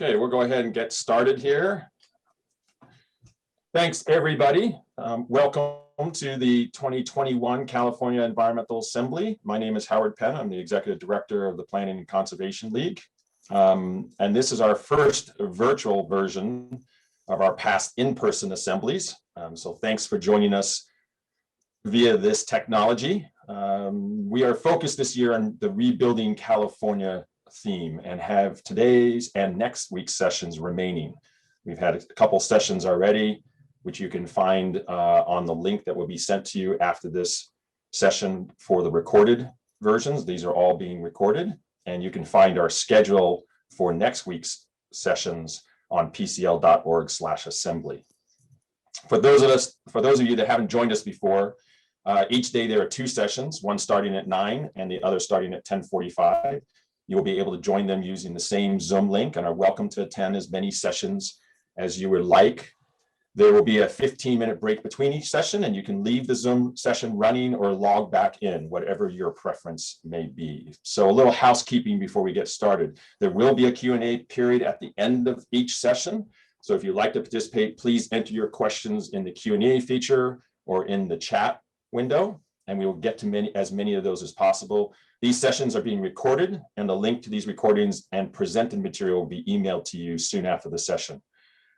Okay, we'll go ahead and get started here. Thanks, everybody. Welcome to the 2021 California Environmental Assembly. My name is Howard Penn. I'm the Executive Director of the Planning and Conservation League. And this is our first virtual version of our past in-person assemblies. So thanks for joining us via this technology. We are focused this year on the Rebuilding California theme and have today's and next week's sessions remaining. We've had a couple sessions already, which you can find on the link that will be sent to you after this session for the recorded versions. These are all being recorded, and you can find our schedule for next week's sessions on pcl.org/assembly. For those of you that haven't joined us before, each day there are two sessions, one starting at 9 and the other starting at 10:45. You'll be able to join them using the same Zoom link and are welcome to attend as many sessions as you would like. There will be a 15-minute break between each session, and you can leave the Zoom session running or log back in, whatever your preference may be. So a little housekeeping before we get started. There will be a Q&A period at the end of each session. So if you'd like to participate, please enter your questions in the Q&A feature or in the chat window, and we will get to as many of those as possible. These sessions are being recorded, and the link to these recordings and presented material will be emailed to you soon after the session.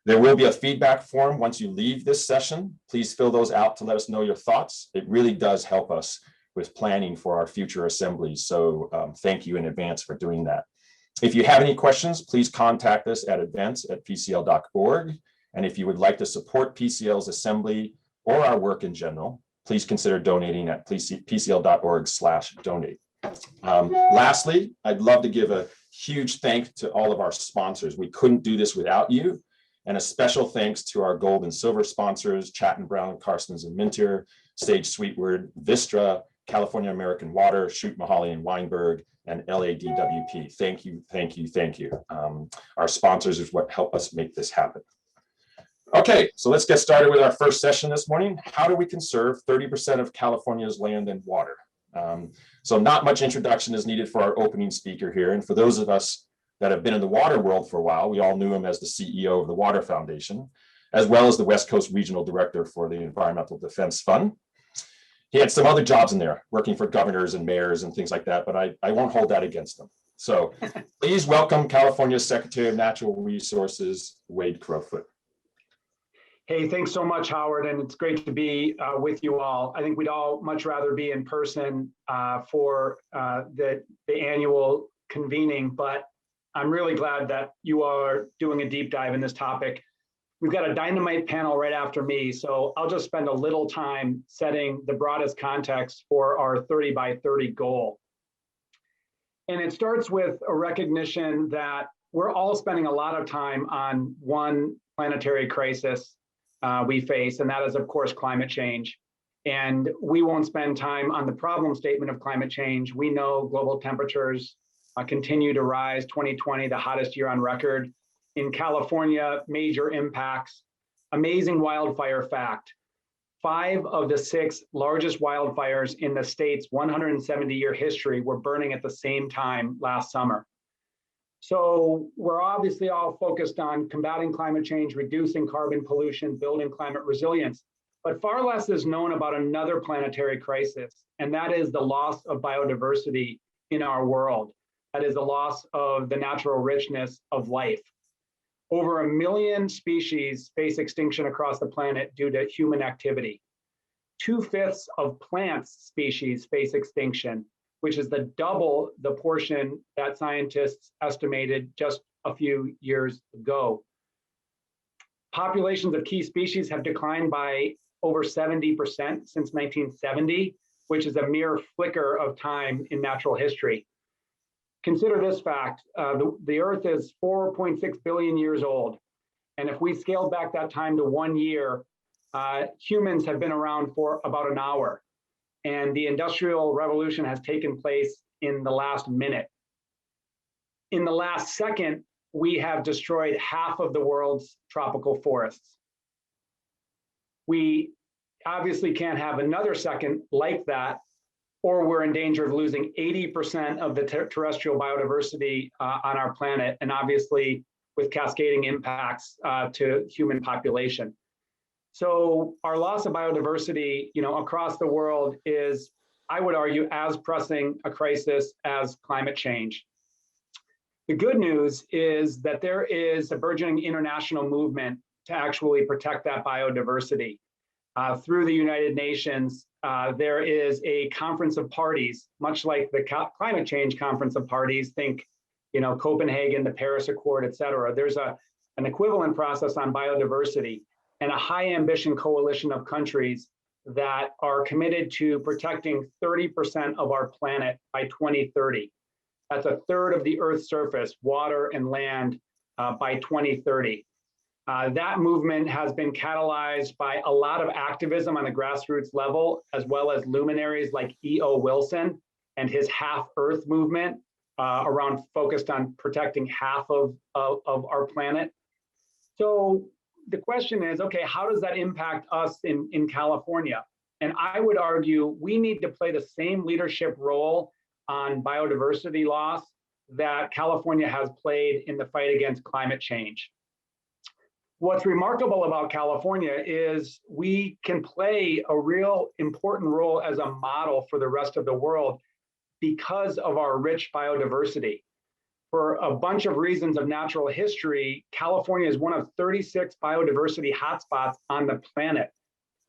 There will be a feedback form once you leave this session. Please fill those out to let us know your thoughts. It really does help us with planning for our future assemblies. So thank you in advance for doing that. If you have any questions, please contact us at events@pcl.org. And if you would like to support PCL's assembly or our work in general, please consider donating at pcl.org/donate. Lastly, I'd love to give a huge thanks to all of our sponsors. We couldn't do this without you. And a special thanks to our gold and silver sponsors, Chatton Brown, Carstens and Minter, Sage Sweetwood, Vistra, California American Water, Shoot Mahaly and Weinberg, and LADWP. Thank you, thank you, thank you. Our sponsors is what help us make this happen. Okay, so let's get started with our first session this morning. How do we conserve 30% of California's land and water? So not much introduction is needed for our opening speaker here. And for those of us that have been in the water world for a while, we all knew him as the CEO of the Water Foundation, as well as the West Coast Regional Director for the Environmental Defense Fund. He had some other jobs in there, working for governors and mayors and things like that, but I won't hold that against him. So please welcome California's Secretary of Natural Resources, Wade Crowfoot. Hey, thanks so much, Howard, and it's great to be with you all. I think we'd all much rather be in person for the annual convening, but I'm really glad that you are doing a deep dive in this topic. We've got a dynamite panel right after me, so I'll just spend a little time setting the broadest context for our 30 by 30 goal. And it starts with a recognition that we're all spending a lot of time on one planetary crisis we face, and that is, of course, climate change. And we won't spend time on the problem statement of climate change. We know global temperatures continue to rise. 2020, the hottest year on record. In California, major impacts. Amazing wildfire fact. 5 of the 6 largest wildfires in the state's 170-year history were burning at the same time last summer. So we're obviously all focused on combating climate change, reducing carbon pollution, building climate resilience, but far less is known about another planetary crisis, and that is the loss of biodiversity in our world. That is the loss of the natural richness of life. Over 1 million species face extinction across the planet due to human activity. 2/5 of plants species face extinction, which is the double the portion that scientists estimated just a few years ago. Populations of key species have declined by over 70% since 1970, which is a mere flicker of time in natural history. Consider this fact, the Earth is 4.6 billion years old. And if we scaled back that time to 1 year, humans have been around for about an hour. And the Industrial Revolution has taken place in the last minute. In the last second, we have destroyed half of the world's tropical forests. We obviously can't have another second like that, or we're in danger of losing 80% of the terrestrial biodiversity on our planet. And obviously, with cascading impacts to human population. So our loss of biodiversity, across the world is, I would argue, as pressing a crisis as climate change. The good news is that there is a burgeoning international movement to actually protect that biodiversity. Through the United Nations, there is a conference of parties, much like the climate change conference of parties, think, Copenhagen, the Paris Accord, et cetera. There's an equivalent process on biodiversity and a high ambition coalition of countries that are committed to protecting 30% of our planet by 2030. That's a third of the Earth's surface, water and land, by 2030. That movement has been catalyzed by a lot of activism on the grassroots level, as well as luminaries like E.O. Wilson and his Half Earth movement, focused on protecting half of our planet. So the question is, okay, how does that impact us in California? And I would argue we need to play the same leadership role on biodiversity loss that California has played in the fight against climate change. What's remarkable about California is we can play a real important role as a model for the rest of the world because of our rich biodiversity. For a bunch of reasons of natural history, California is one of 36 biodiversity hotspots on the planet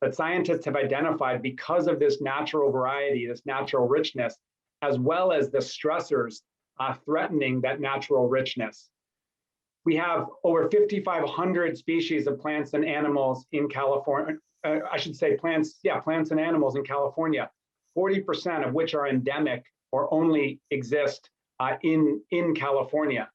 that scientists have identified because of this natural variety, this natural richness, as well as the stressors threatening that natural richness. We have over 5,500 species of plants and animals in California. Plants and animals in California, 40% of which are endemic or only exist in California.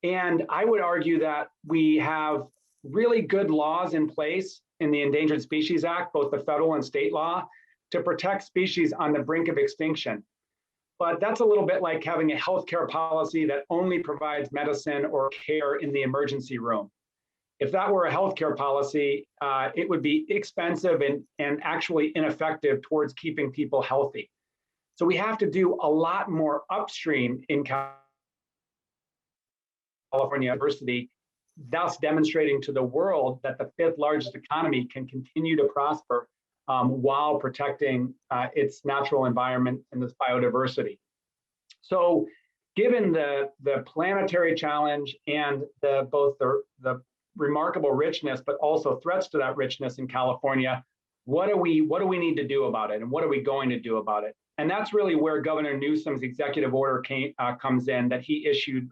And I would argue that we have really good laws in place in the Endangered Species Act, both the federal and state law, to protect species on the brink of extinction. But that's a little bit like having a healthcare policy that only provides medicine or care in the emergency room. If that were a healthcare policy, it would be expensive and actually ineffective towards keeping people healthy. So we have to do a lot more upstream in California University, thus demonstrating to the world that the fifth largest economy can continue to prosper while protecting its natural environment and this biodiversity. So given the planetary challenge and both the remarkable richness, but also threats to that richness in California, what do we need to do about it? And what are we going to do about it? And that's really where Governor Newsom's executive order comes in that he issued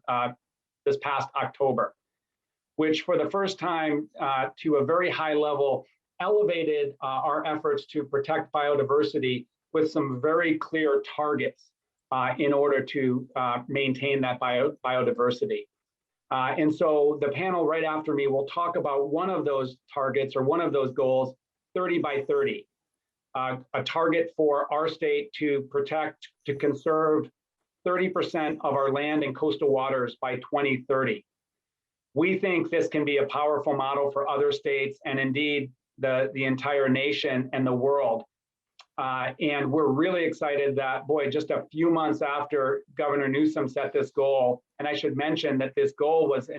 this past October, which for the first time to a very high level elevated our efforts to protect biodiversity with some very clear targets in order to maintain that biodiversity. And so the panel right after me will talk about one of those targets or one of those goals, 30 by 30, a target for our state to protect, to conserve 30% of our land and coastal waters by 2030. We think this can be a powerful model for other states and indeed the entire nation and the world. And we're really excited that, just a few months after Governor Newsom set this goal, and I should mention that this goal was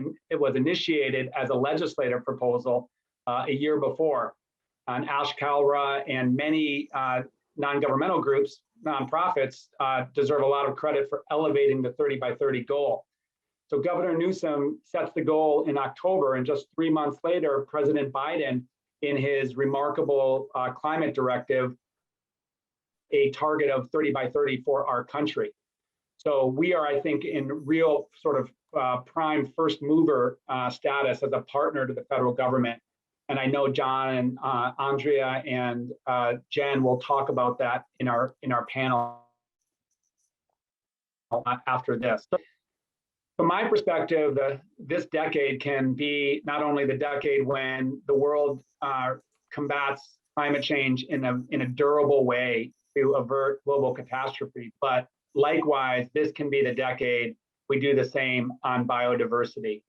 initiated as a legislative proposal a year before. And Ash Kalra and many non-governmental groups, nonprofits, deserve a lot of credit for elevating the 30 by 30 goal. So Governor Newsom sets the goal in October, and just 3 months later, President Biden, in his remarkable climate directive, a target of 30 by 30 for our country. So we are, I think, in real sort of prime first mover status as a partner to the federal government. And I know John and Andrea and Jen will talk about that in our panel after this. So from my perspective, this decade can be not only the decade when the world combats climate change in a durable way to avert global catastrophe, but likewise, this can be the decade we do the same on biodiversity.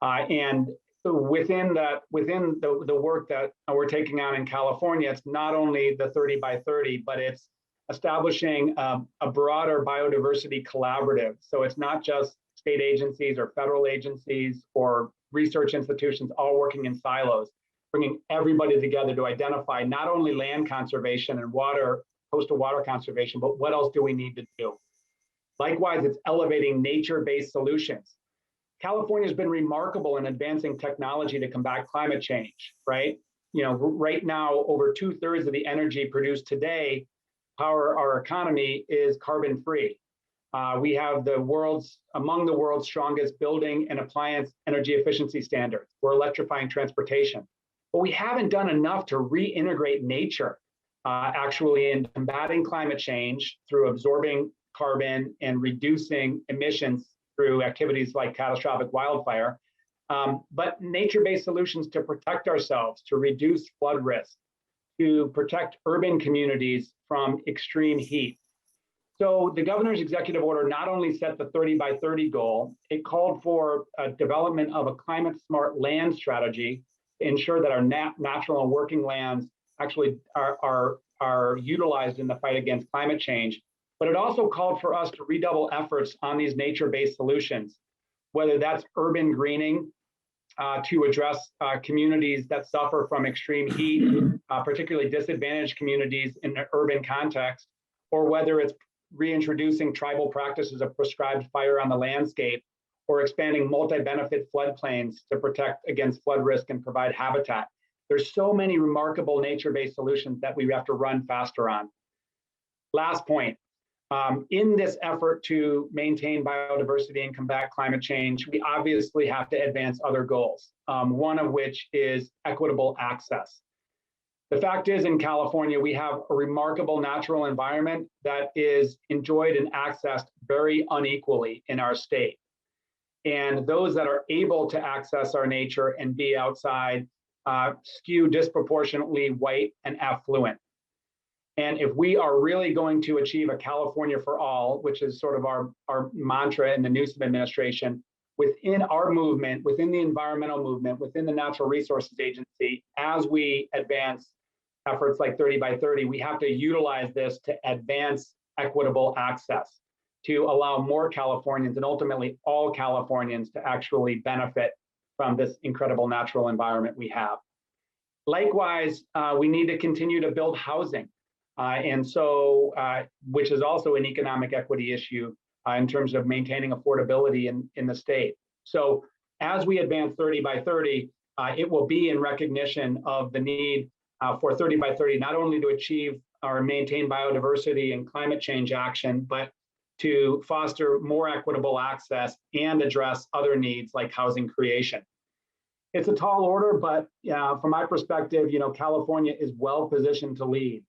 And within the work that we're taking on in California, it's not only the 30 by 30, but it's establishing a broader biodiversity collaborative. So it's not just state agencies or federal agencies or research institutions all working in silos, bringing everybody together to identify not only land conservation and coastal water conservation, but what else do we need to do? Likewise, it's elevating nature-based solutions. California has been remarkable in advancing technology to combat climate change, right? Right now, over 2/3 of the energy produced today power our economy is carbon-free. We have among the world's strongest building and appliance energy efficiency standards. We're electrifying transportation, but we haven't done enough to reintegrate nature actually in combating climate change through absorbing carbon and reducing emissions through activities like catastrophic wildfire, but nature-based solutions to protect ourselves, to reduce flood risk, to protect urban communities from extreme heat. So the governor's executive order not only set the 30 by 30 goal, it called for a development of a climate smart land strategy to ensure that our natural and working lands actually are utilized in the fight against climate change. But it also called for us to redouble efforts on these nature-based solutions, whether that's urban greening to address communities that suffer from extreme heat, particularly disadvantaged communities in the urban context, or whether it's reintroducing tribal practices of prescribed fire on the landscape, or expanding multi-benefit floodplains to protect against flood risk and provide habitat. There's so many remarkable nature-based solutions that we have to run faster on. Last point. In this effort to maintain biodiversity and combat climate change, we obviously have to advance other goals, one of which is equitable access. The fact is, in California, we have a remarkable natural environment that is enjoyed and accessed very unequally in our state. And those that are able to access our nature and be outside skew disproportionately white and affluent. And if we are really going to achieve a California for all, which is sort of our mantra in the Newsom administration, within our movement, within the environmental movement, within the Natural Resources Agency, as we advance efforts like 30 by 30, we have to utilize this to advance equitable access, to allow more Californians and ultimately all Californians to actually benefit from this incredible natural environment we have. Likewise, we need to continue to build housing. Which is also an economic equity issue in terms of maintaining affordability in the state. So as we advance 30 by 30, it will be in recognition of the need for 30 by 30, not only to achieve or maintain biodiversity and climate change action, but to foster more equitable access and address other needs like housing creation. It's a tall order, but from my perspective, California is well positioned to lead.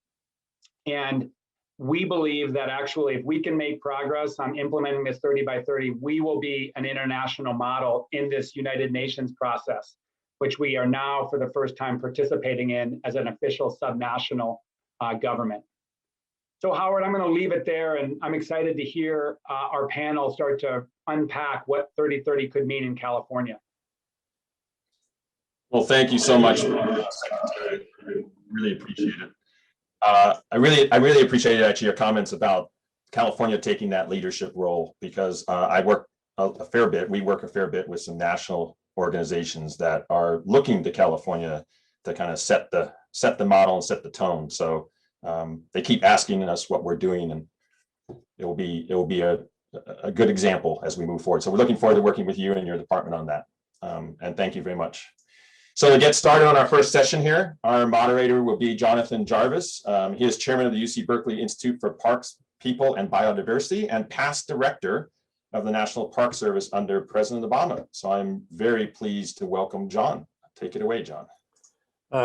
And we believe that actually, if we can make progress on implementing this 30 by 30, we will be an international model in this United Nations process, which we are now for the first time participating in as an official subnational government. So Howard, I'm going to leave it there, and I'm excited to hear our panel start to unpack what 3030 could mean in California. Well, thank you so much, Secretary. Really appreciate it. I really appreciate actually your comments about California taking that leadership role, because I work a fair bit. We work a fair bit with some national organizations that are looking to California to kind of set the model and set the tone. So they keep asking us what we're doing, and it will be a good example as we move forward. So we're looking forward to working with you and your department on that. And thank you very much. So to get started on our first session here, our moderator will be Jonathan Jarvis. He is chairman of the UC Berkeley Institute for Parks, People, and Biodiversity, and past director of the National Park Service under President Obama. So I'm very pleased to welcome John. Take it away, John.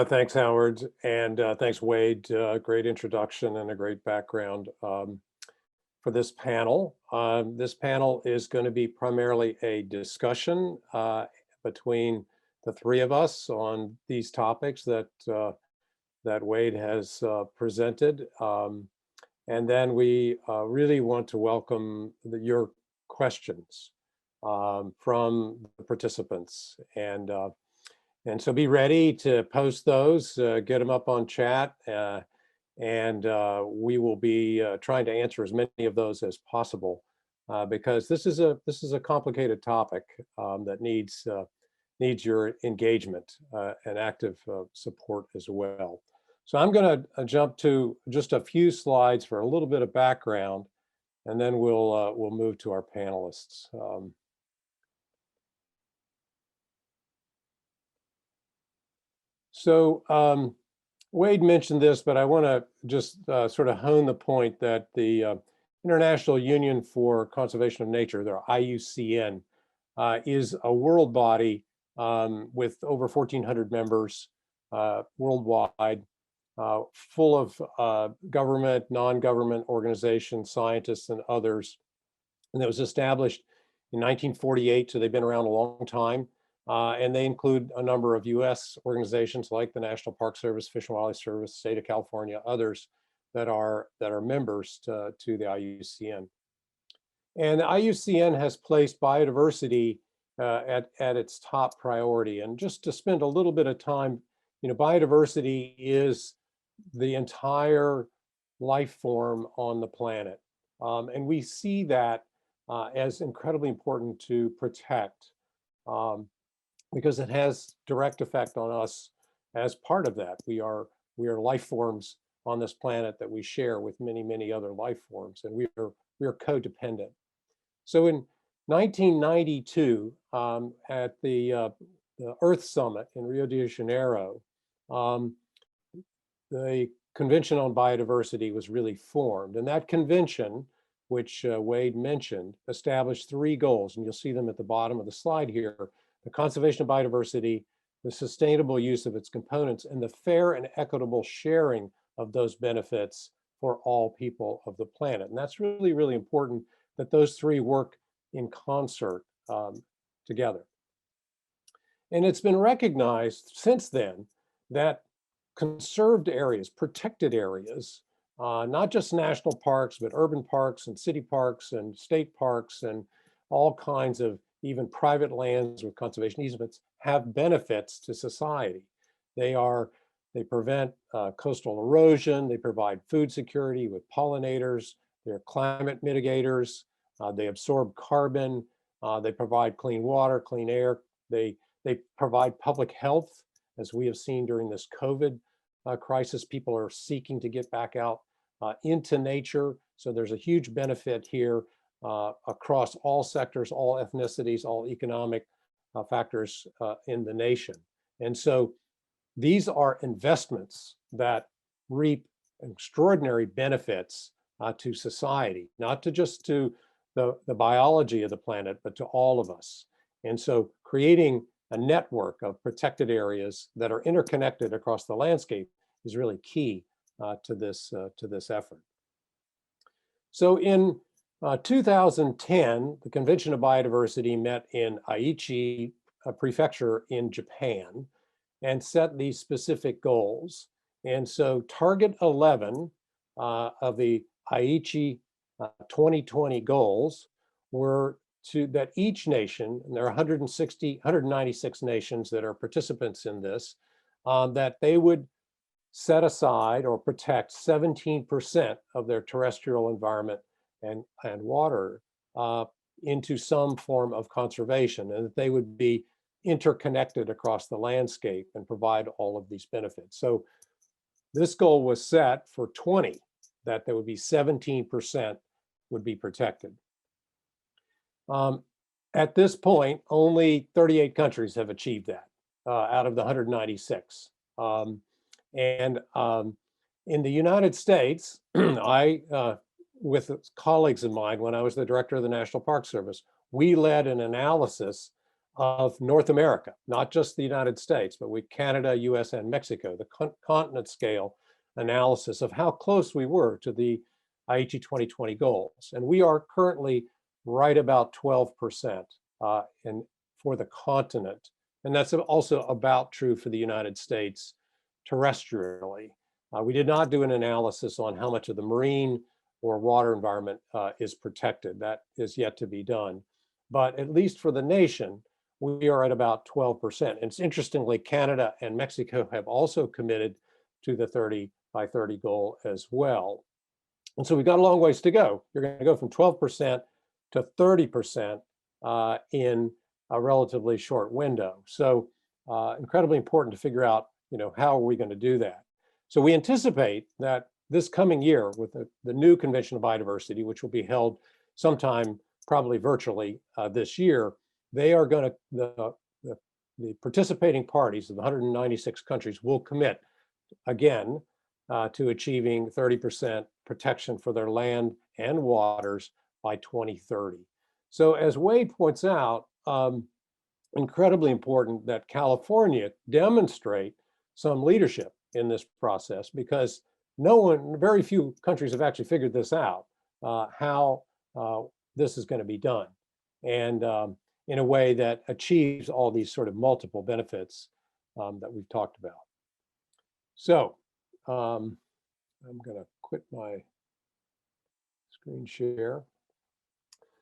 Thanks, Howard, and thanks, Wade. Great introduction and a great background for this panel. This panel is going to be primarily a discussion between the three of us on these topics that Wade has presented. And then we really want to welcome your questions from the participants. And so be ready to post those, get them up on chat, and we will be trying to answer as many of those as possible because this is a complicated topic that needs your engagement and active support as well. So I'm going to jump to just a few slides for a little bit of background, and then we'll move to our panelists. So Wade mentioned this, but I want to just sort of hone the point that the International Union for Conservation of Nature, the IUCN, is a world body with over 1,400 members worldwide, full of government, non-government organizations, scientists, and others. And it was established in 1948, so they've been around a long time. And they include a number of US organizations like the National Park Service, Fish and Wildlife Service, State of California, others that are members to the IUCN. And the IUCN has placed biodiversity at its top priority. And just to spend a little bit of time, biodiversity is the entire life form on the planet. And we see that as incredibly important to protect. Because it has direct effect on us as part of that. We are life forms on this planet that we share with many, many other life forms, and we are codependent. So in 1992, at the Earth Summit in Rio de Janeiro, the Convention on Biodiversity was really formed, and that convention, which Wade mentioned, established 3 goals, and you'll see them at the bottom of the slide here: the conservation of biodiversity, the sustainable use of its components, and the fair and equitable sharing of those benefits for all people of the planet. And that's really, really important that those 3 work in concert together. And it's been recognized since then that conserved areas, protected areas, not just national parks, but urban parks and city parks and state parks and all kinds of even private lands with conservation easements, have benefits to society. They prevent coastal erosion, they provide food security with pollinators, they're climate mitigators, they absorb carbon, they provide clean water, clean air, they provide public health. As we have seen during this COVID crisis, people are seeking to get back out into nature. So there's a huge benefit here across all sectors, all ethnicities, all economic factors in the nation. And so these are investments that reap extraordinary benefits to society, not just to the biology of the planet, but to all of us. And so creating a network of protected areas that are interconnected across the landscape is really key to this effort. So in 2010, the Convention of Biodiversity met in Aichi Prefecture in Japan and set these specific goals. And so Target 11 of the Aichi 2020 goals were that each nation, and there are 196 nations that are participants in this, that they would set aside or protect 17% of their terrestrial environment and water into some form of conservation, and that they would be interconnected across the landscape and provide all of these benefits. So this goal was set for 20, that there would be 17% would be protected. At this point, only 38 countries have achieved that out of the 196. In the United States, with colleagues of mine, when I was the director of the National Park Service, we led an analysis of North America, not just the United States, but with Canada, US, and Mexico, the continent scale analysis of how close we were to the Aichi 2020 goals. And we are currently right about 12% for the continent. And that's also about true for the United States terrestrially. We did not do an analysis on how much of the marine or water environment is protected. That is yet to be done. But at least for the nation, we are at about 12%. And it's interestingly, Canada and Mexico have also committed to the 30 by 30 goal as well. And so we've got a long ways to go. You're going to go from 12% to 30% in a relatively short window. So incredibly important to figure out, how are we going to do that? So we anticipate that this coming year with the new Convention of Biodiversity, which will be held sometime probably virtually this year, they are going to, the participating parties of the 196 countries will commit again to achieving 30% protection for their land and waters by 2030. So as Wade points out, incredibly important that California demonstrate some leadership in this process, because very few countries have actually figured this out, how this is going to be done, and in a way that achieves all these sort of multiple benefits that we've talked about. So I'm going to quit my screen share.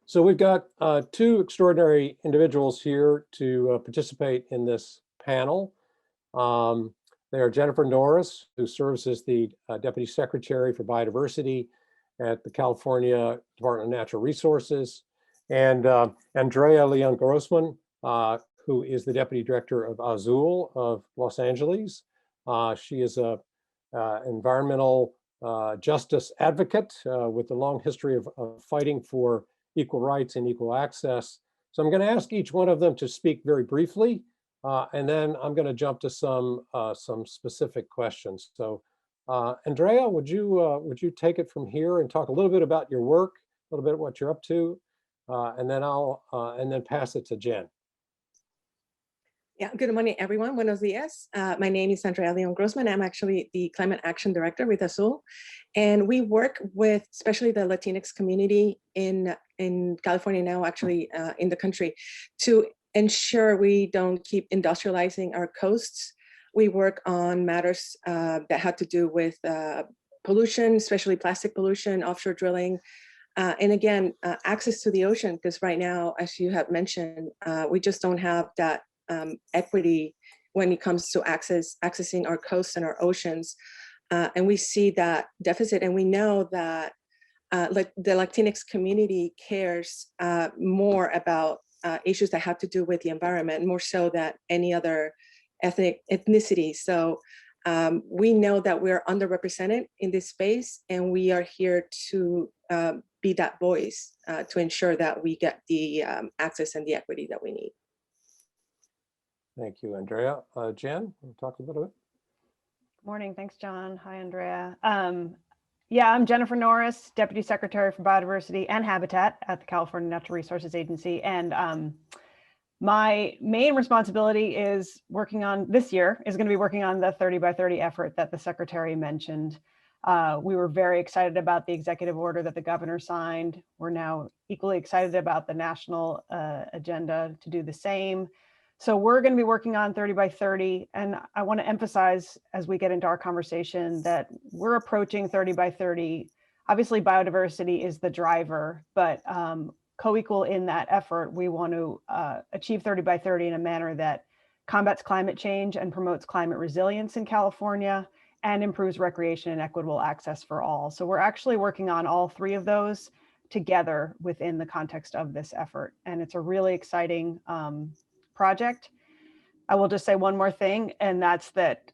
So we've got two extraordinary individuals here to participate in this panel. They are Jennifer Norris, who serves as the Deputy Secretary for Biodiversity at the California Department of Natural Resources, and Andrea Leon-Grossman, who is the Deputy Director of Azul of Los Angeles. She is an environmental justice advocate with a long history of fighting for equal rights and equal access. So I'm going to ask each one of them to speak very briefly, and then I'm going to jump to some specific questions. So Andrea, would you take it from here and talk a little bit about your work, a little bit what you're up to, and then I'll pass it to Jen. Yeah, good morning, everyone. Buenos dias. My name is Andrea Leon-Grossman. I'm actually the Climate Action Director with Azul. And we work with especially the Latinx community in California now, actually in the country, to ensure we don't keep industrializing our coasts. We work on matters that have to do with pollution, especially plastic pollution, offshore drilling, and again, access to the ocean, because right now, as you have mentioned, we just don't have that equity when it comes to accessing our coasts and our oceans. And we see that deficit, and we know that the Latinx community cares more about issues that have to do with the environment, more so than any other ethnicity. So we know that we're underrepresented in this space, and we are here to be that voice to ensure that we get the access and the equity that we need. Thank you, Andrea. Jen, talk a little bit. Good morning. Thanks, John. Hi, Andrea. Yeah, I'm Jennifer Norris, Deputy Secretary for Biodiversity and Habitat at the California Natural Resources Agency. And my main responsibility is working on, this year, is going to be working on the 30 by 30 effort that the Secretary mentioned. We were very excited about the executive order that the governor signed. We're now equally excited about the national agenda to do the same. So we're going to be working on 30 by 30. And I want to emphasize as we get into our conversation that we're approaching 30 by 30. Obviously, biodiversity is the driver, but co-equal in that effort, we want to achieve 30 by 30 in a manner that combats climate change and promotes climate resilience in California and improves recreation and equitable access for all. So we're actually working on all three of those together within the context of this effort. And it's a really exciting project. I will just say one more thing, and that's that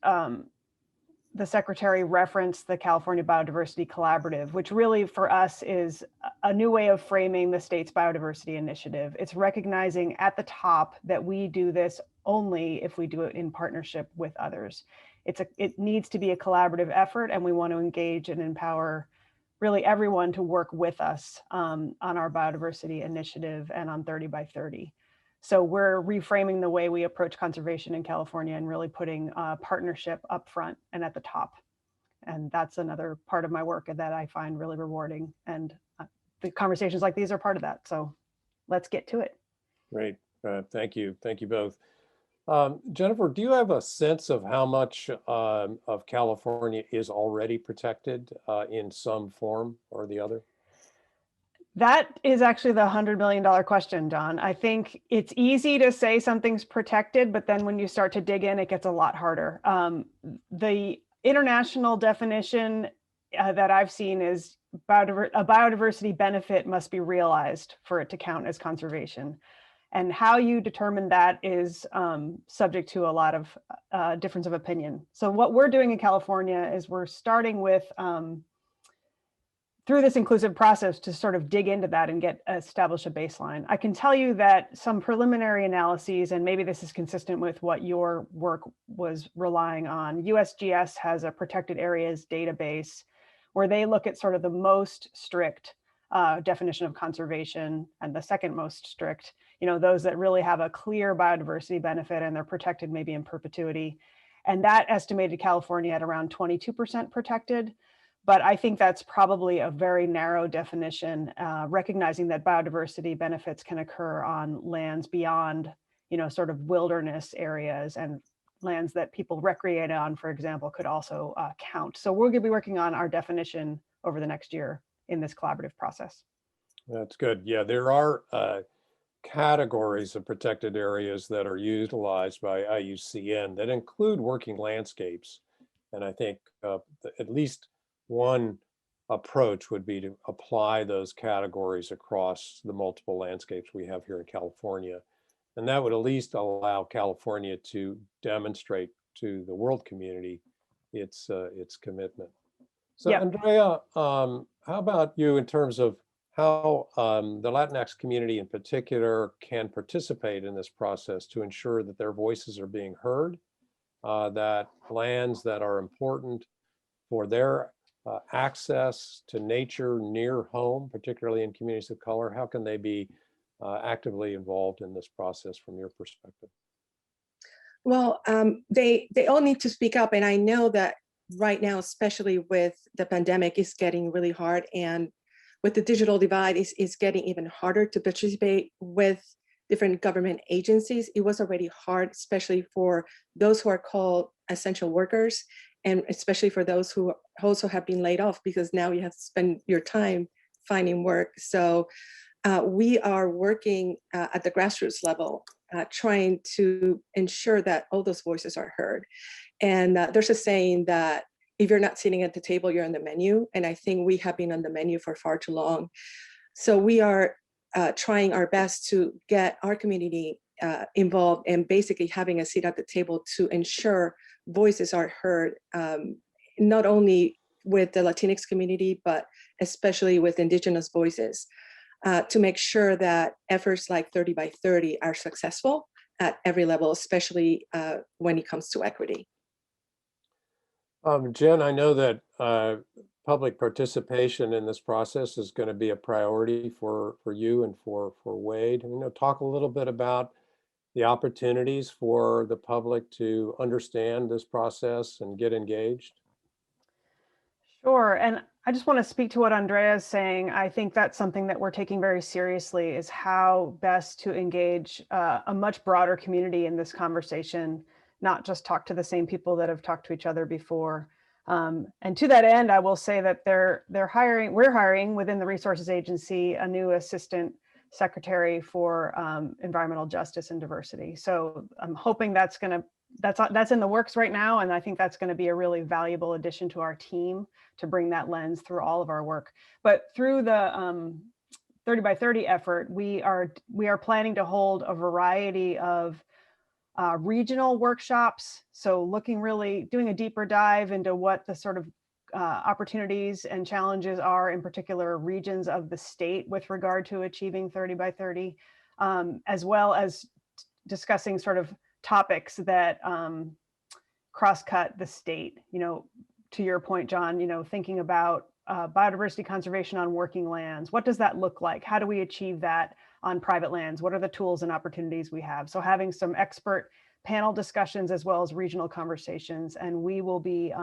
the Secretary referenced the California Biodiversity Collaborative, which really for us is a new way of framing the state's biodiversity initiative. It's recognizing at the top that we do this only if we do it in partnership with others. It needs to be a collaborative effort, and we want to engage and empower really everyone to work with us on our biodiversity initiative and on 30 by 30. So we're reframing the way we approach conservation in California and really putting partnership up front and at the top. And that's another part of my work that I find really rewarding. And the conversations like these are part of that. So let's get to it. Great. Thank you. Thank you both. Jennifer, do you have a sense of how much of California is already protected in some form or the other? That is actually the $100 million question, John. I think it's easy to say something's protected, but then when you start to dig in, it gets a lot harder. The international definition that I've seen is a biodiversity benefit must be realized for it to count as conservation. And how you determine that is subject to a lot of difference of opinion. So what we're doing in California is we're starting with, through this inclusive process, to sort of dig into that and establish a baseline. I can tell you that some preliminary analyses, and maybe this is consistent with what your work was relying on, USGS has a protected areas database where they look at sort of the most strict definition of conservation and the second most strict, those that really have a clear biodiversity benefit and they're protected maybe in perpetuity. And that estimated California at around 22% protected. But I think that's probably a very narrow definition, recognizing that biodiversity benefits can occur on lands beyond, sort of wilderness areas, and lands that people recreate on, for example, could also count. So we're going to be working on our definition over the next year in this collaborative process. That's good. Yeah, there are categories of protected areas that are utilized by IUCN that include working landscapes. And I think at least one approach would be to apply those categories across the multiple landscapes we have here in California. And that would at least allow California to demonstrate to the world community its commitment. So Yeah. Andrea, how about you in terms of how the Latinx community in particular can participate in this process to ensure that their voices are being heard, that lands that are important for their access to nature near home, particularly in communities of color, how can they be actively involved in this process from your perspective? Well, they all need to speak up. And I know that right now, especially with the pandemic, is getting really hard. And with the digital divide, it's getting even harder to participate with different government agencies. It was already hard, especially for those who are called essential workers, and especially for those who also have been laid off, because now you have to spend your time finding work. So we are working at the grassroots level, trying to ensure that all those voices are heard. And there's a saying that if you're not sitting at the table, you're on the menu. And I think we have been on the menu for far too long. So we are trying our best to get our community involved and basically having a seat at the table to ensure voices are heard, not only with the Latinx community, but especially with Indigenous voices, to make sure that efforts like 30 by 30 are successful at every level, especially when it comes to equity. Jen, I know that public participation in this process is going to be a priority for you and for Wade. Talk a little bit about the opportunities for the public to understand this process and get engaged. Sure. And I just want to speak to what Andrea is saying. I think that's something that we're taking very seriously, is how best to engage a much broader community in this conversation, not just talk to the same people that have talked to each other before. And to that end, I will say that we're hiring within the Resources Agency a new assistant secretary for environmental justice and diversity. So I'm hoping that's in the works right now. And I think that's going to be a really valuable addition to our team to bring that lens through all of our work. But through the 30 by 30 effort, we are planning to hold a variety of regional workshops. So doing a deeper dive into what the sort of opportunities and challenges are in particular regions of the state with regard to achieving 30 by 30, as well as discussing sort of topics that cross-cut the state. To your point, John, thinking about biodiversity conservation on working lands. What does that look like? How do we achieve that on private lands? What are the tools and opportunities we have? So having some expert panel discussions as well as regional conversations. And we will be,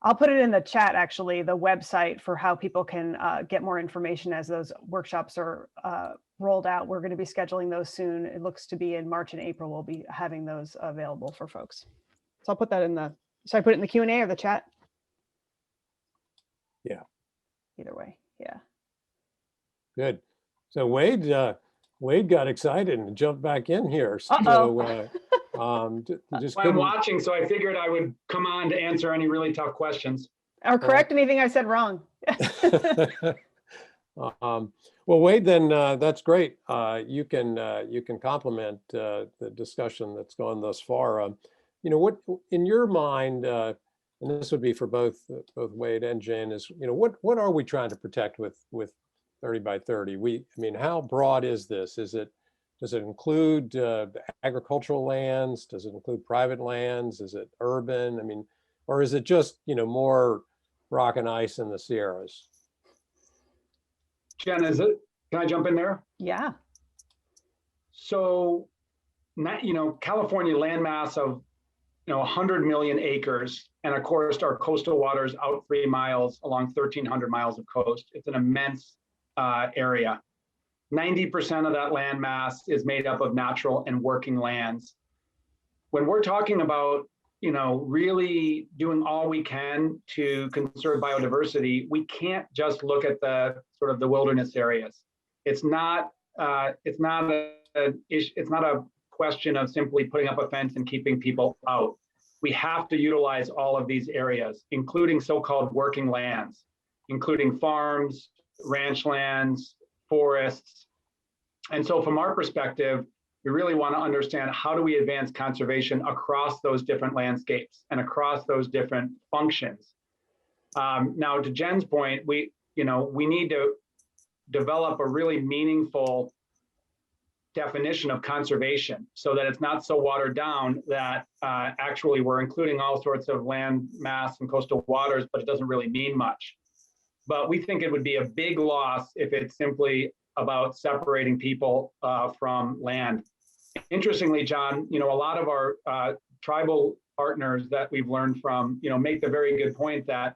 I'll put it in the chat, actually, the website for how people can get more information as those workshops are rolled out. We're going to be scheduling those soon. It looks to be in March and April, we'll be having those available for folks. So I'll put that should I put it in the Q&A or the chat? Yeah. Either way, yeah. Good. So Wade got excited and jumped back in here. So just I'm watching, so I figured I would come on to answer any really tough questions. Or correct anything I said wrong. Well, Wade, then that's great. You can complement the discussion that's gone thus far. What in your mind, and this would be for both Wade and Jen, is what are we trying to protect with 30 by 30? I mean, how broad is this? Does it include agricultural lands? Does it include private lands? Is it urban? I mean, or is it just more rock and ice in the Sierras? Jen, can I jump in there? Yeah. So, California landmass of 100 million acres, and of course our coastal waters out 3 miles along 1,300 miles of coast. It's an immense area. 90% of that land mass is made up of natural and working lands. When we're talking about really doing all we can to conserve biodiversity, we can't just look at the sort of the wilderness areas. It's not a question of simply putting up a fence and keeping people out. We have to utilize all of these areas, including so-called working lands, including farms, ranch lands, forests. And so from our perspective, we really want to understand how do we advance conservation across those different landscapes and across those different functions. Now, to Jen's point, we need to develop a really meaningful definition of conservation so that it's not so watered down that actually we're including all sorts of land mass and coastal waters, but it doesn't really mean much. But we think it would be a big loss if it's simply about separating people from land. Interestingly, John, a lot of our tribal partners that we've learned from, make the very good point that,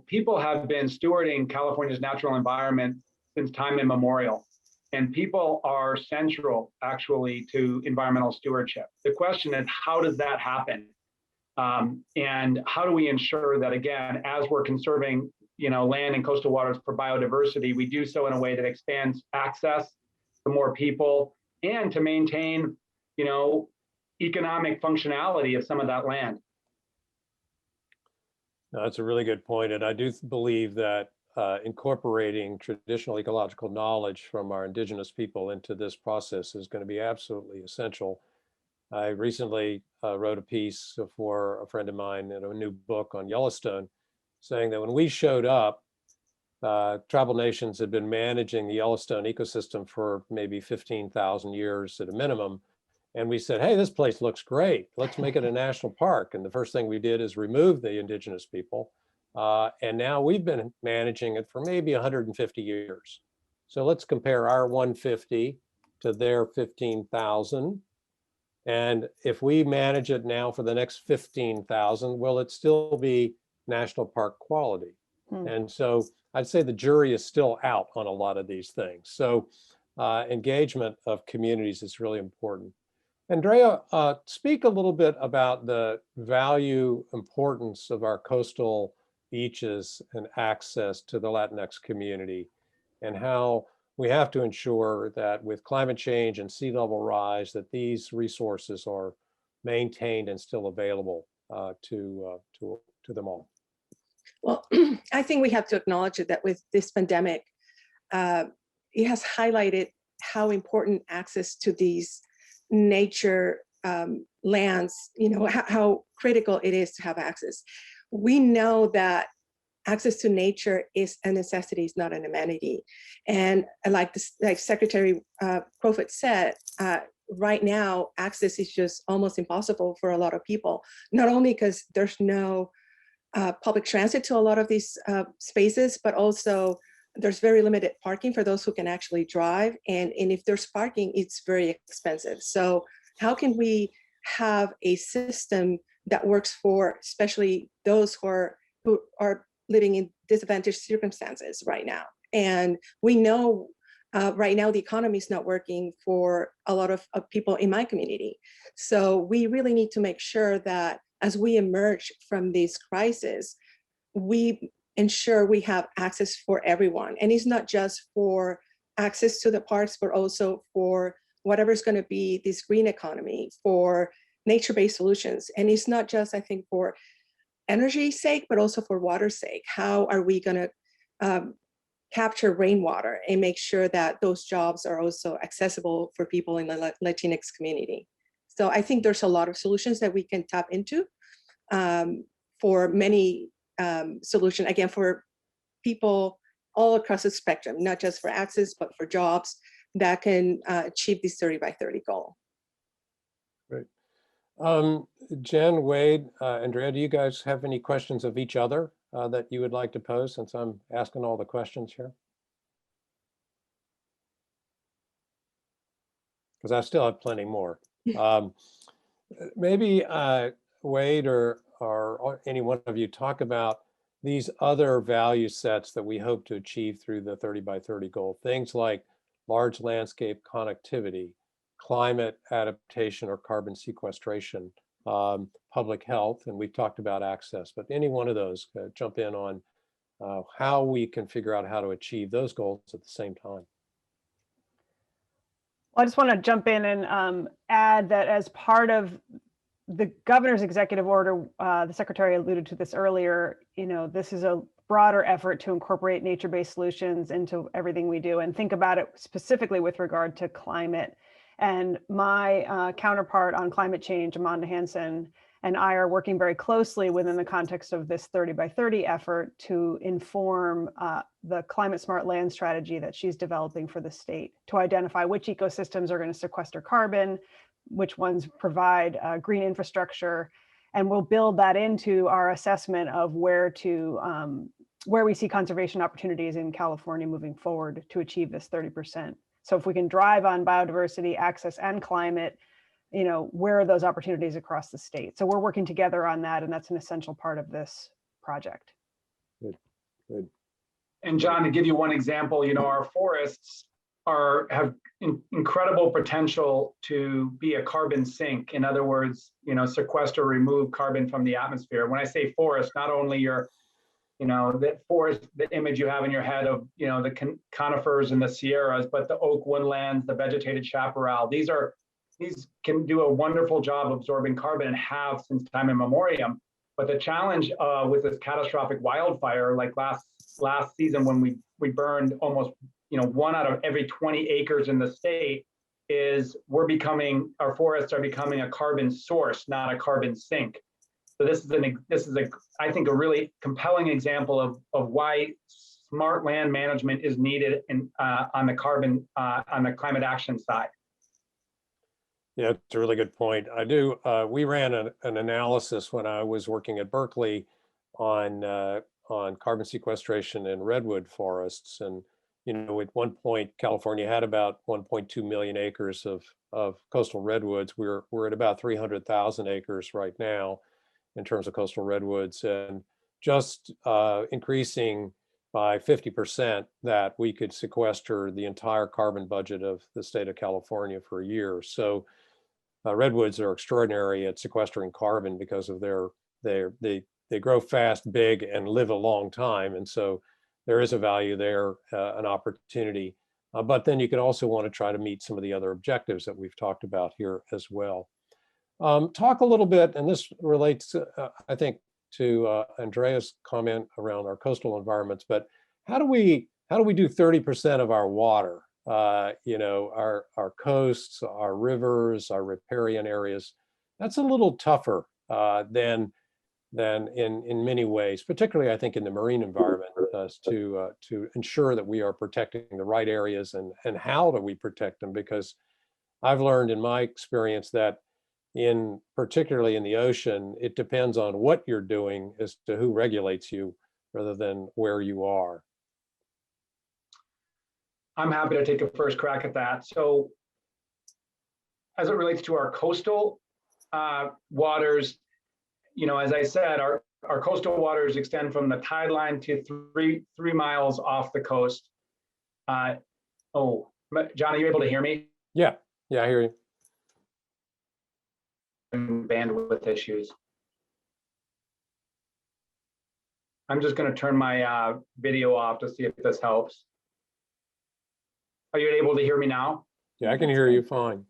people have been stewarding California's natural environment since time immemorial. And people are central, actually, to environmental stewardship. The question is, how does that happen? And how do we ensure that, again, as we're conserving land and coastal waters for biodiversity, we do so in a way that expands access to more people and to maintain, economic functionality of some of that land. No, that's a really good point. And I do believe that incorporating traditional ecological knowledge from our indigenous people into this process is going to be absolutely essential. I recently wrote a piece for a friend of mine in a new book on Yellowstone, saying that when we showed up, tribal nations had been managing the Yellowstone ecosystem for maybe 15,000 years at a minimum. And we said, hey, this place looks great. Let's make it a national park. And the first thing we did is remove the indigenous people. And now we've been managing it for maybe 150 years. So let's compare our 150 to their 15,000. And if we manage it now for the next 15,000, will it still be national park quality? And so I'd say the jury is still out on a lot of these things. So engagement of communities is really important. Andrea, speak a little bit about the value importance of our coastal beaches and access to the Latinx community, and how we have to ensure that with climate change and sea level rise, that these resources are maintained and still available to them all. Well, I think we have to acknowledge that with this pandemic, it has highlighted how important access to these nature lands, how critical it is to have access. We know that access to nature is a necessity, it's not an amenity. And like Secretary Crowfoot said, right now, access is just almost impossible for a lot of people, not only because there's no public transit to a lot of these spaces, but also there's very limited parking for those who can actually drive. And if there's parking, it's very expensive. So how can we have a system that works for especially those who are living in disadvantaged circumstances right now? And we know right now the economy is not working for a lot of people in my community. So we really need to make sure that as we emerge from this crisis, we ensure we have access for everyone. And it's not just for access to the parks, but also for whatever's going to be this green economy, for nature-based solutions. And it's not just, I think, for energy's sake, but also for water's sake. How are we going to capture rainwater and make sure that those jobs are also accessible for people in the Latinx community? So I think there's a lot of solutions that we can tap into for many solutions, again, for people all across the spectrum, not just for access, but for jobs that can achieve this 30 by 30 goal. Great. Jen, Wade, Andrea, do you guys have any questions of each other that you would like to pose, since I'm asking all the questions here? Because I still have plenty more. Maybe Wade or any one of you talk about these other value sets that we hope to achieve through the 30 by 30 goal, things like large landscape connectivity, climate adaptation or carbon sequestration, public health, and we've talked about access, but any one of those, jump in on how we can figure out how to achieve those goals at the same time. I just want to jump in and add that as part of the governor's executive order, the secretary alluded to this earlier, this is a broader effort to incorporate nature-based solutions into everything we do, and think about it specifically with regard to climate. And my counterpart on climate change, Amanda Hansen, and I are working very closely within the context of this 30 by 30 effort to inform the climate smart land strategy that she's developing for the state, to identify which ecosystems are going to sequester carbon, which ones provide green infrastructure, and we'll build that into our assessment of where we see conservation opportunities in California moving forward to achieve this 30%. So if we can drive on biodiversity, access, and climate, where are those opportunities across the state? So we're working together on that, and that's an essential part of this project. Good, good. And John, to give you one example, our forests have incredible potential to be a carbon sink. In other words, sequester, remove carbon from the atmosphere. When I say forest, not only the forest, the image you have in your head of, the conifers and the Sierras, but the oak woodlands, the vegetated chaparral. These can do a wonderful job absorbing carbon and have since time immemorial. But the challenge with this catastrophic wildfire, like last season when we burned almost 1 out of every 20 acres in the state, is our forests are becoming a carbon source, not a carbon sink. So this is I think a really compelling example of why smart land management is needed on the climate action side. Yeah, it's a really good point. We ran an analysis when I was working at Berkeley on carbon sequestration in redwood forests. And, at one point, California had about 1.2 million acres of coastal redwoods. We're at about 300,000 acres right now in terms of coastal redwoods, and just increasing by 50% that we could sequester the entire carbon budget of the state of California for a year. So redwoods are extraordinary at sequestering carbon because of they grow fast, big, and live a long time. And so there is a value there, an opportunity. But then you could also want to try to meet some of the other objectives that we've talked about here as well. Talk a little bit, and this relates, I think, to Andrea's comment around our coastal environments, but how do we do 30% of our water? Our coasts, our rivers, our riparian areas. That's a little tougher than in many ways, particularly I think in the marine environment, to ensure that we are protecting the right areas, and how do we protect them? Because I've learned in my experience that particularly in the ocean, it depends on what you're doing as to who regulates you rather than where you are. I'm happy to take a first crack at that. So as it relates to our coastal waters, as I said, our coastal waters extend from the tide line to 3 miles off the coast. John, are you able to hear me? Yeah, I hear you. Bandwidth issues. I'm just going to turn my video off to see if this helps. Are you able to hear me now? Yeah, I can hear you fine.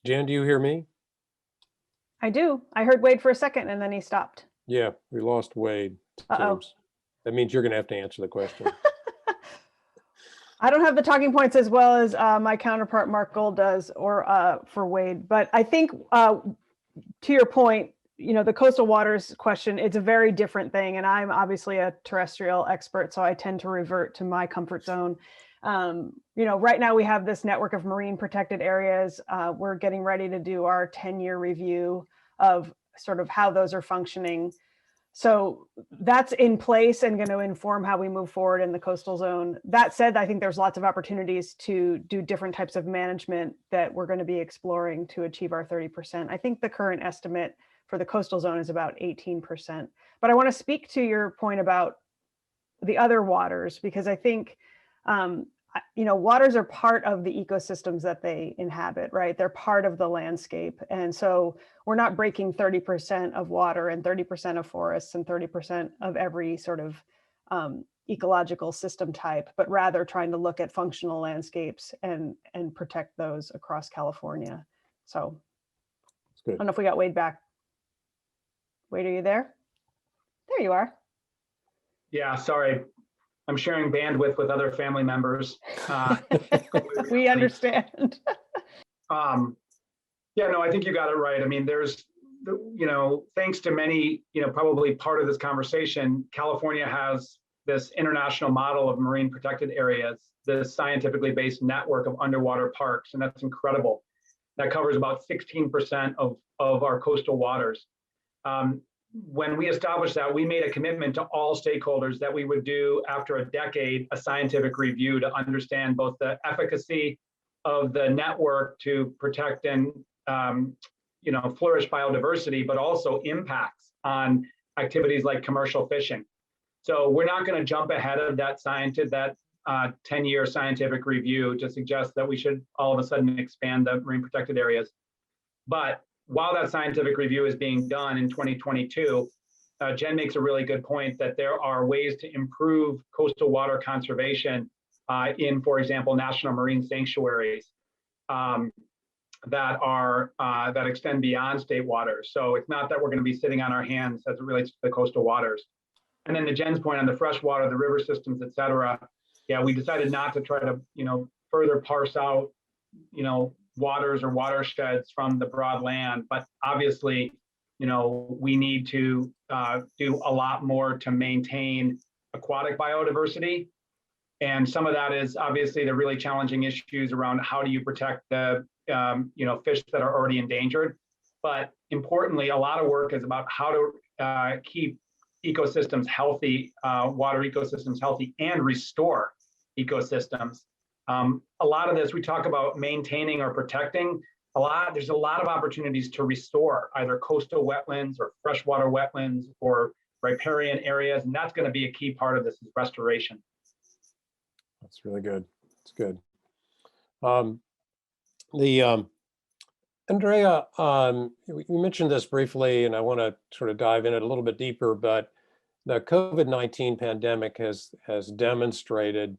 Jen, do you hear me? I do. I heard Wade for a second and then he stopped. Yeah, we lost Wade. Uh-oh. James. That means you're going to have to answer the question. I don't have the talking points as well as my counterpart Mark Gold does, or for Wade. But I think to your point, the coastal waters question, it's a very different thing. And I'm obviously a terrestrial expert, so I tend to revert to my comfort zone. Right now we have this network of marine protected areas. We're getting ready to do our 10-year review of sort of how those are functioning. So that's in place and going to inform how we move forward in the coastal zone. That said, I think there's lots of opportunities to do different types of management that we're going to be exploring to achieve our 30%. I think the current estimate for the coastal zone is about 18%. But I want to speak to your point about the other waters, because I think, waters are part of the ecosystems that they inhabit, right? They're part of the landscape. And so we're not breaking 30% of water and 30% of forests and 30% of every sort of ecological system type, but rather trying to look at functional landscapes and protect those across California. So I don't know if we got Wade back. Wade, are you there? There you are. Yeah, sorry. I'm sharing bandwidth with other family members. We understand. Yeah, no, I think you got it right. I mean, there's, thanks to many, probably part of this conversation, California has this international model of marine protected areas, this scientifically based network of underwater parks, and that's incredible. That covers about 16% of our coastal waters. When we established that, we made a commitment to all stakeholders that we would do, after a decade, a scientific review to understand both the efficacy of the network to protect and flourish biodiversity, but also impacts on activities like commercial fishing. So we're not going to jump ahead of that 10-year scientific review to suggest that we should all of a sudden expand the marine protected areas. But while that scientific review is being done in 2022, Jen makes a really good point that there are ways to improve coastal water conservation in, for example, national marine sanctuaries that extend beyond state waters. So it's not that we're going to be sitting on our hands as it relates to the coastal waters. And then to Jen's point on the freshwater, the river systems, et cetera, yeah, we decided not to try to, further parse out, waters or watersheds from the broad land. But obviously, we need to do a lot more to maintain aquatic biodiversity. And some of that is obviously the really challenging issues around how do you protect the fish that are already endangered. But importantly, a lot of work is about how to keep ecosystems healthy, water ecosystems healthy, and restore ecosystems. A lot of this, we talk about maintaining or protecting. There's a lot of opportunities to restore either coastal wetlands or freshwater wetlands or riparian areas, and that's going to be a key part of this is restoration. That's really good. It's good. Andrea, you mentioned this briefly, and I want to sort of dive in it a little bit deeper, but the COVID-19 pandemic has demonstrated,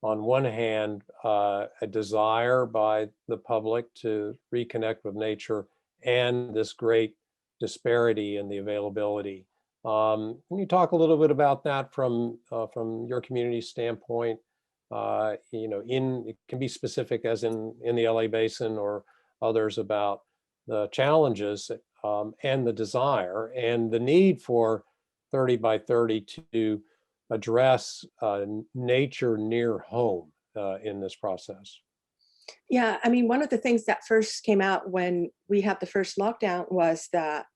on one hand, a desire by the public to reconnect with nature and this great disparity in the availability. Can you talk a little bit about that from your community standpoint? It can be specific as in the LA Basin or others about the challenges and the desire and the need for 30 by 30 to address nature near home in this process. Yeah, I mean, one of the things that first came out when we had the first lockdown was that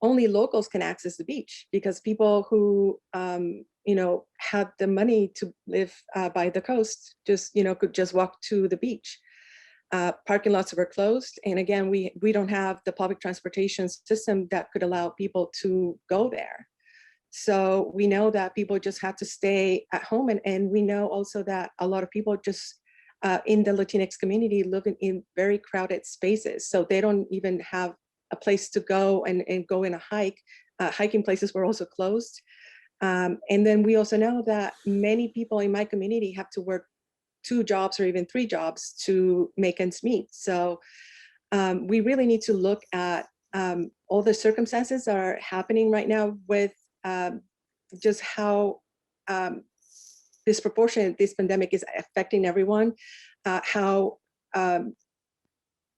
only locals can access the beach, because people who had the money to live by the coast could just walk to the beach. Parking lots were closed, and again, we don't have the public transportation system that could allow people to go there. So we know that people just have to stay at home, and we know also that a lot of people just in the Latinx community live in very crowded spaces, so they don't even have a place to go and go in a hike. Hiking places were also closed. And then we also know that many people in my community have to work 2 jobs or even 3 jobs to make ends meet. So we really need to look at all the circumstances that are happening right now with just how disproportionate this pandemic is affecting everyone, how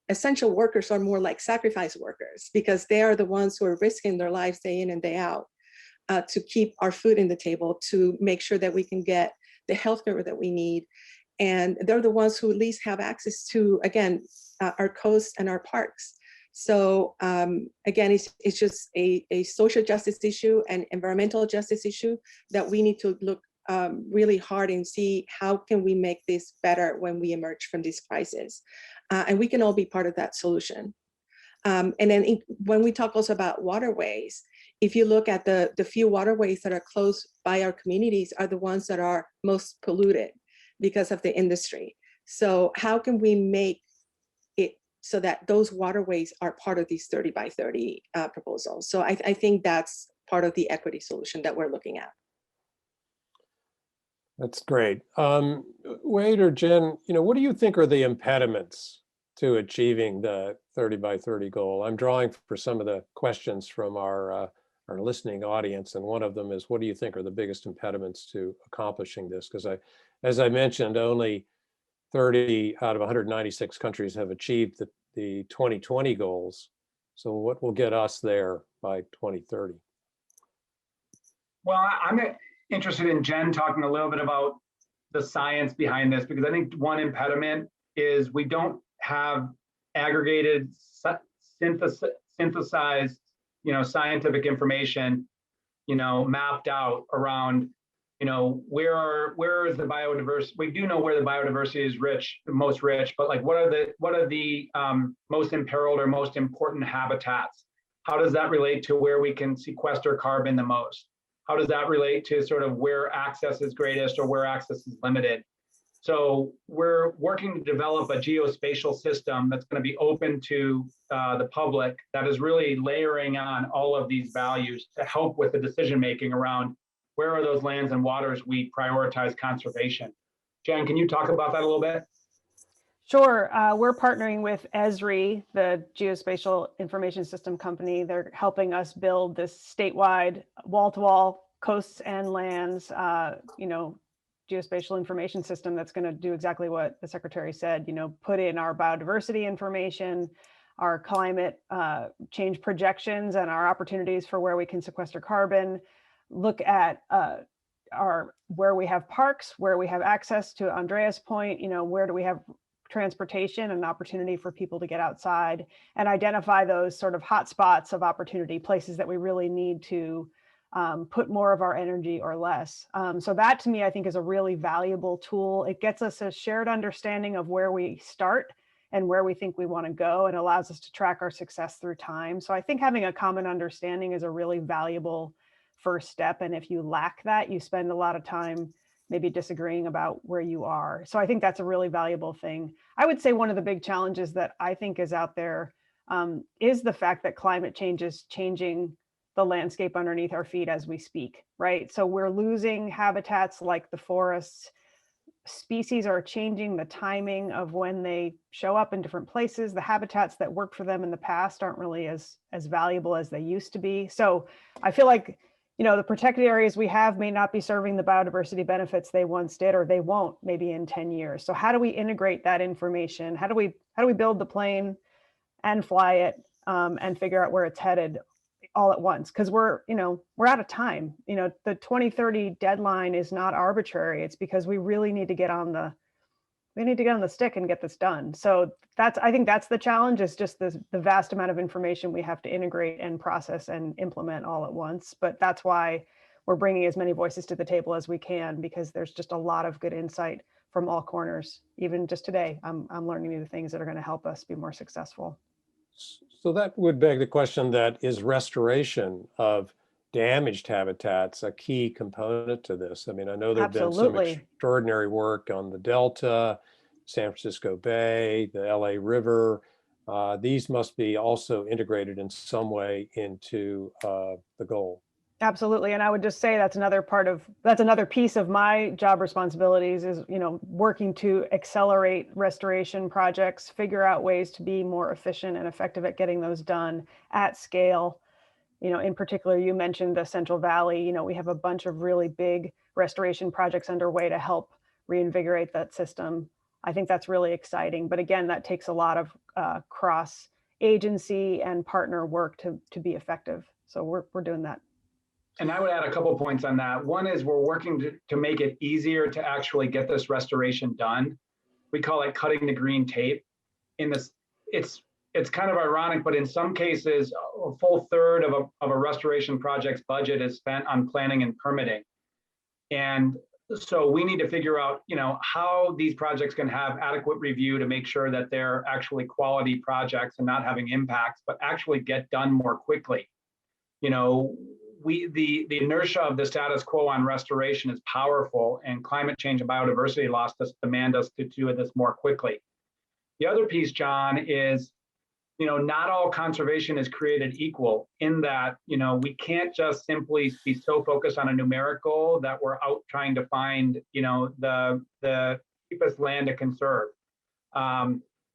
essential workers are more like sacrifice workers because they are the ones who are risking their lives day in and day out to keep our food in the table, to make sure that we can get the healthcare that we need. And they're the ones who at least have access to, again, our coasts and our parks. So again, it's just a social justice issue and environmental justice issue that we need to look really hard and see how can we make this better when we emerge from this crisis. And we can all be part of that solution. And then when we talk also about waterways, if you look at the few waterways that are close by our communities are the ones that are most polluted because of the industry. So how can we make it so that those waterways are part of these 30 by 30 proposals? So I think that's part of the equity solution that we're looking at. That's great. Wade or Jen, what do you think are the impediments to achieving the 30 by 30 goal? I'm drawing for some of the questions from our listening audience, and one of them is, what do you think are the biggest impediments to accomplishing this? Because as I mentioned, only 30 out of 196 countries have achieved the 2020 goals. So what will get us there by 2030? Well, I'm interested in Jen talking a little bit about the science behind this, because I think one impediment is we don't have aggregated, synthesized, scientific information, mapped out around, where is the biodiversity? We do know where the biodiversity is most rich, but like, what are the most imperiled or most important habitats? How does that relate to where we can sequester carbon the most? How does that relate to sort of where access is greatest or where access is limited? So we're working to develop a geospatial system that's going to be open to the public, that is really layering on all of these values to help with the decision-making around where are those lands and waters we prioritize conservation. Jen, can you talk about that a little bit? Sure. We're partnering with Esri, the Geospatial Information System company. They're helping us build this statewide wall-to-wall coasts and lands, geospatial information system that's going to do exactly what the secretary said, put in our biodiversity information, our climate change projections, and our opportunities for where we can sequester carbon, look at where we have parks, where we have access, to Andrea's point, where do we have transportation and opportunity for people to get outside, and identify those sort of hotspots of opportunity, places that we really need to put more of our energy or less. So that, to me, I think is a really valuable tool. It gets us a shared understanding of where we start and where we think we want to go, and allows us to track our success through time. So I think having a common understanding is a really valuable first step. And if you lack that, you spend a lot of time maybe disagreeing about where you are. So I think that's a really valuable thing. I would say one of the big challenges that I think is out there is the fact that climate change is changing the landscape underneath our feet as we speak, right? So we're losing habitats like the forests. Species are changing the timing of when they show up in different places. The habitats that worked for them in the past aren't really as valuable as they used to be. So I feel like, the protected areas we have may not be serving the biodiversity benefits they once did, or they won't maybe in 10 years. So how do we integrate that information? How do we build the plane and fly it and figure out where it's headed all at once? Because we're out of time. The 2030 deadline is not arbitrary. It's because we really need to get on the stick and get this done. So I think that's the challenge, is just the vast amount of information we have to integrate and process and implement all at once. But that's why we're bringing as many voices to the table as we can, because there's just a lot of good insight from all corners. Even just today, I'm learning new things that are going to help us be more successful. So that would beg the question, that is restoration of damaged habitats a key component to this? I mean, I know there have been some extraordinary work on the Delta, San Francisco Bay, the LA River. These must be also integrated in some way into the goal. Absolutely. And I would just say that's another piece of my job responsibilities is, working to accelerate restoration projects, figure out ways to be more efficient and effective at getting those done at scale. In particular, you mentioned the Central Valley. We have a bunch of really big restoration projects underway to help reinvigorate that system. I think that's really exciting. But again, that takes a lot of cross agency and partner work to be effective. So we're doing that. And I would add a couple points on that. One is we're working to make it easier to actually get this restoration done. We call it cutting the green tape. It's kind of ironic, but in some cases, a full third of a restoration project's budget is spent on planning and permitting. And so we need to figure out, how these projects can have adequate review to make sure that they're actually quality projects and not having impacts, but actually get done more quickly. The inertia of the status quo on restoration is powerful, and climate change and biodiversity loss demand us to do this more quickly. The other piece, John, is, not all conservation is created equal in that, we can't just simply be so focused on a numeric goal that we're out trying to find, the cheapest land to conserve.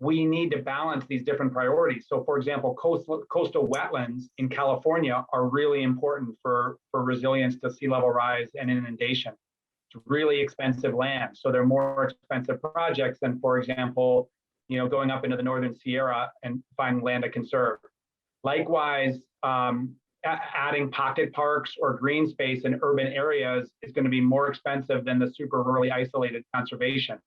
We need to balance these different priorities. So for example, coastal wetlands in California are really important for resilience to sea level rise and inundation. It's really expensive land. So they're more expensive projects than, for example, going up into the Northern Sierra and finding land to conserve. Likewise, adding pocket parks or green space in urban areas is going to be more expensive than the super rurally isolated conservation.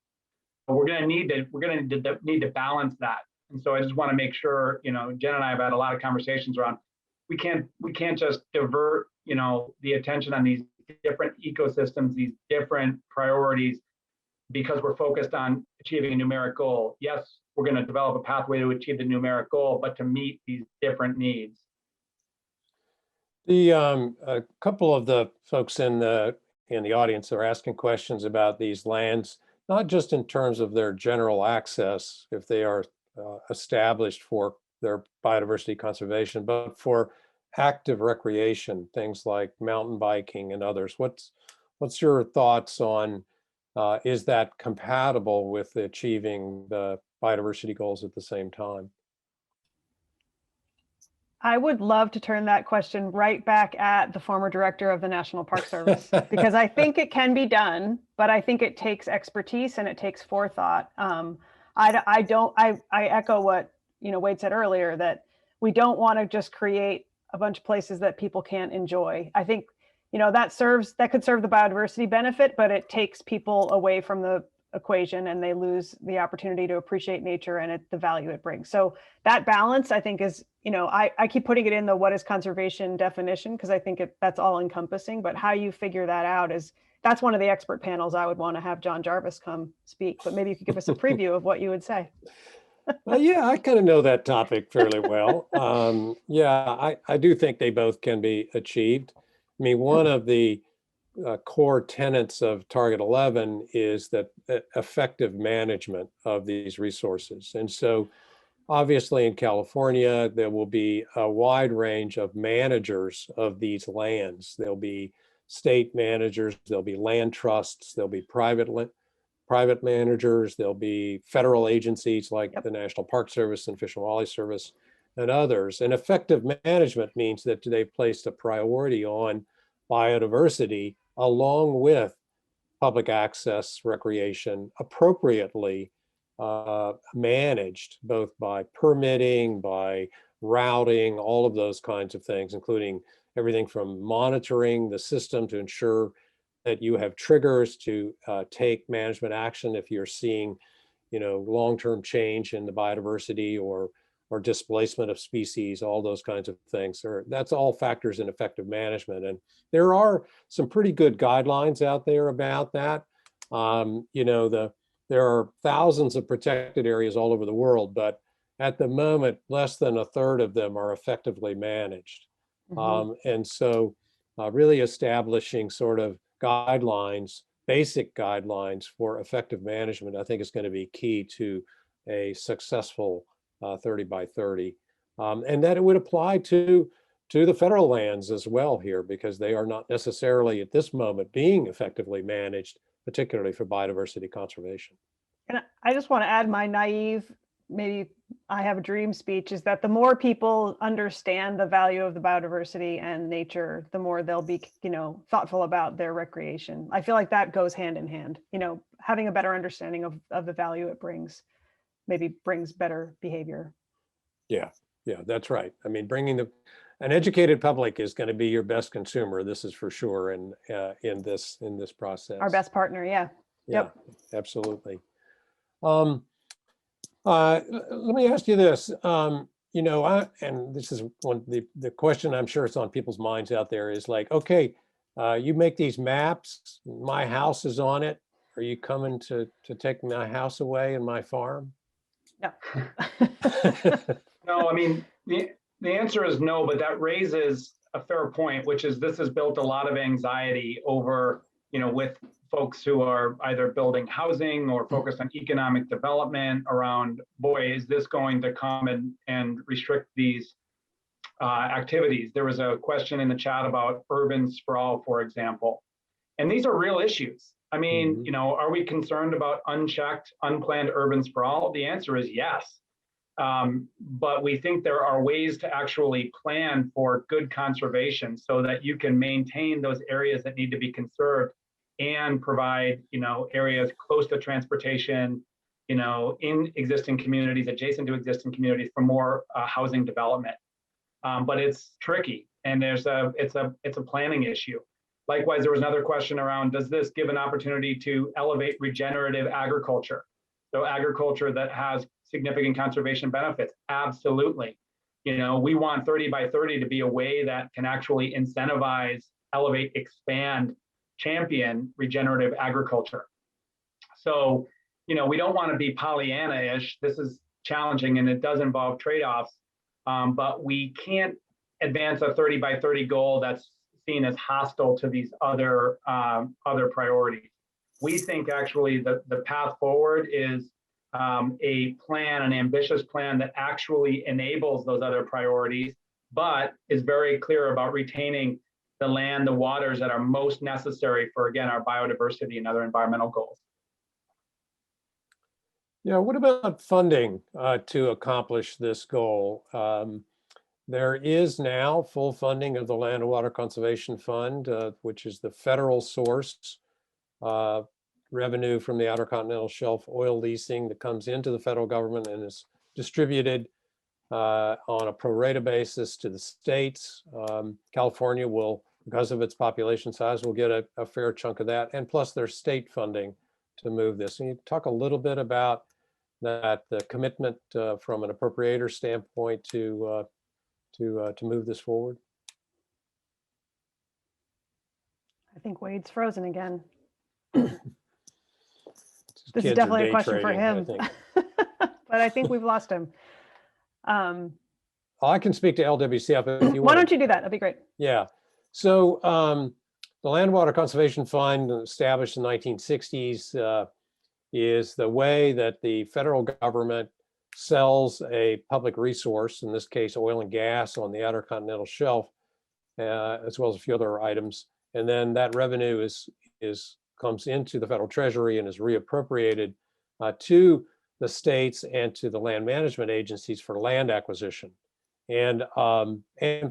But we're going to need to balance that. And so I just want to make sure, Jen and I have had a lot of conversations around, we can't just divert, the attention on these different ecosystems, these different priorities, because we're focused on achieving a numeric goal. Yes, we're going to develop a pathway to achieve the numeric goal, but to meet these different needs. A couple of the folks in the audience are asking questions about these lands, not just in terms of their general access, if they are established for their biodiversity conservation, but for active recreation, things like mountain biking and others. What's your thoughts on, is that compatible with achieving the biodiversity goals at the same time? I would love to turn that question right back at the former director of the National Park Service, because I think it can be done, but I think it takes expertise and it takes forethought. I echo what Wade said earlier, that we don't want to just create a bunch of places that people can't enjoy. I think that could serve the biodiversity benefit, but it takes people away from the equation and they lose the opportunity to appreciate nature and the value it brings. So that balance, I think, is, I keep putting it in the what is conservation definition, because I think that's all encompassing, but how you figure that out that's one of the expert panels I would want to have John Jarvis come speak, but maybe you could give us a preview of what you would say. Yeah, I kind of know that topic fairly well. Yeah, I do think they both can be achieved. I mean, one of the core tenets of Target 11 is that effective management of these resources. And so obviously in California, there will be a wide range of managers of these lands. There'll be state managers, there'll be land trusts, there'll be private managers, there'll be federal agencies like the National Park Service and Fish and Wildlife Service and others. And effective management means that they've placed a priority on biodiversity along with public access recreation, appropriately managed, both by permitting, by routing, all of those kinds of things, including everything from monitoring the system to ensure that you have triggers to take management action if you're seeing, long-term change in the biodiversity or displacement of species, all those kinds of things. That's all factors in effective management. And there are some pretty good guidelines out there about that. There are thousands of protected areas all over the world, but at the moment, less than a third of them are effectively managed. And so really establishing sort of guidelines, basic guidelines for effective management, I think is going to be key to a successful 30 by 30. And that it would apply to to the federal lands as well here, because they are not necessarily at this moment being effectively managed, particularly for biodiversity conservation. And I just want to add my naive, maybe I have a dream speech, is that the more people understand the value of the biodiversity and nature, the more they'll be, thoughtful about their recreation. I feel like that goes hand in hand. Having a better understanding of the value it brings, maybe brings better behavior. Yeah, that's right. I mean, an educated public is going to be your best consumer. This is for sure. And in this process, Our best partner. Yeah. Yep. Absolutely. Let me ask you this. And this is the question I'm sure it's on people's minds out there is like, okay, you make these maps. My house is on it. Are you coming to take my house away and my farm? No. No, I mean, the answer is no, but that raises a fair point, which is this has built a lot of anxiety over, with folks who are either building housing or focused on economic development around, boy, is this going to come and restrict these activities? There was a question in the chat about urban sprawl, for example. And these are real issues. I mean, are we concerned about unchecked, unplanned urban sprawl? The answer is yes. But we think there are ways to actually plan for good conservation so that you can maintain those areas that need to be conserved and provide, areas close to transportation, in existing communities, adjacent to existing communities for more housing development. But it's tricky, and it's a planning issue. Likewise, there was another question around, does this give an opportunity to elevate regenerative agriculture? So agriculture that has significant conservation benefits? Absolutely. We want 30 by 30 to be a way that can actually incentivize, elevate, expand, champion regenerative agriculture. So, we don't want to be Pollyanna-ish. This is challenging and it does involve trade-offs, but we can't advance a 30 by 30 goal that's seen as hostile to these other priorities. We think actually the path forward is a plan, an ambitious plan that actually enables those other priorities, but is very clear about retaining the land, the waters that are most necessary for, again, our biodiversity and other environmental goals. Yeah, what about funding to accomplish this goal? There is now full funding of the Land and Water Conservation Fund, which is the federal source revenue from the Outer Continental Shelf oil leasing that comes into the federal government and is distributed on a pro rata basis to the states. California will, because of its population size, will get a fair chunk of that, and plus there's state funding to move this. And you talk a little bit about that, the commitment from an appropriator standpoint to move this forward. I think Wade's frozen again. This is definitely a question for him, but I think we've lost him. I can speak to LWCF if you want. Why don't you do that? That'd be great. Yeah. So the Land Water Conservation Fund, established in the 1960s, is the way that the federal government sells a public resource, in this case, oil and gas on the Outer Continental Shelf, as well as a few other items. And then that revenue comes into the federal treasury and is reappropriated to the states and to the land management agencies for land acquisition and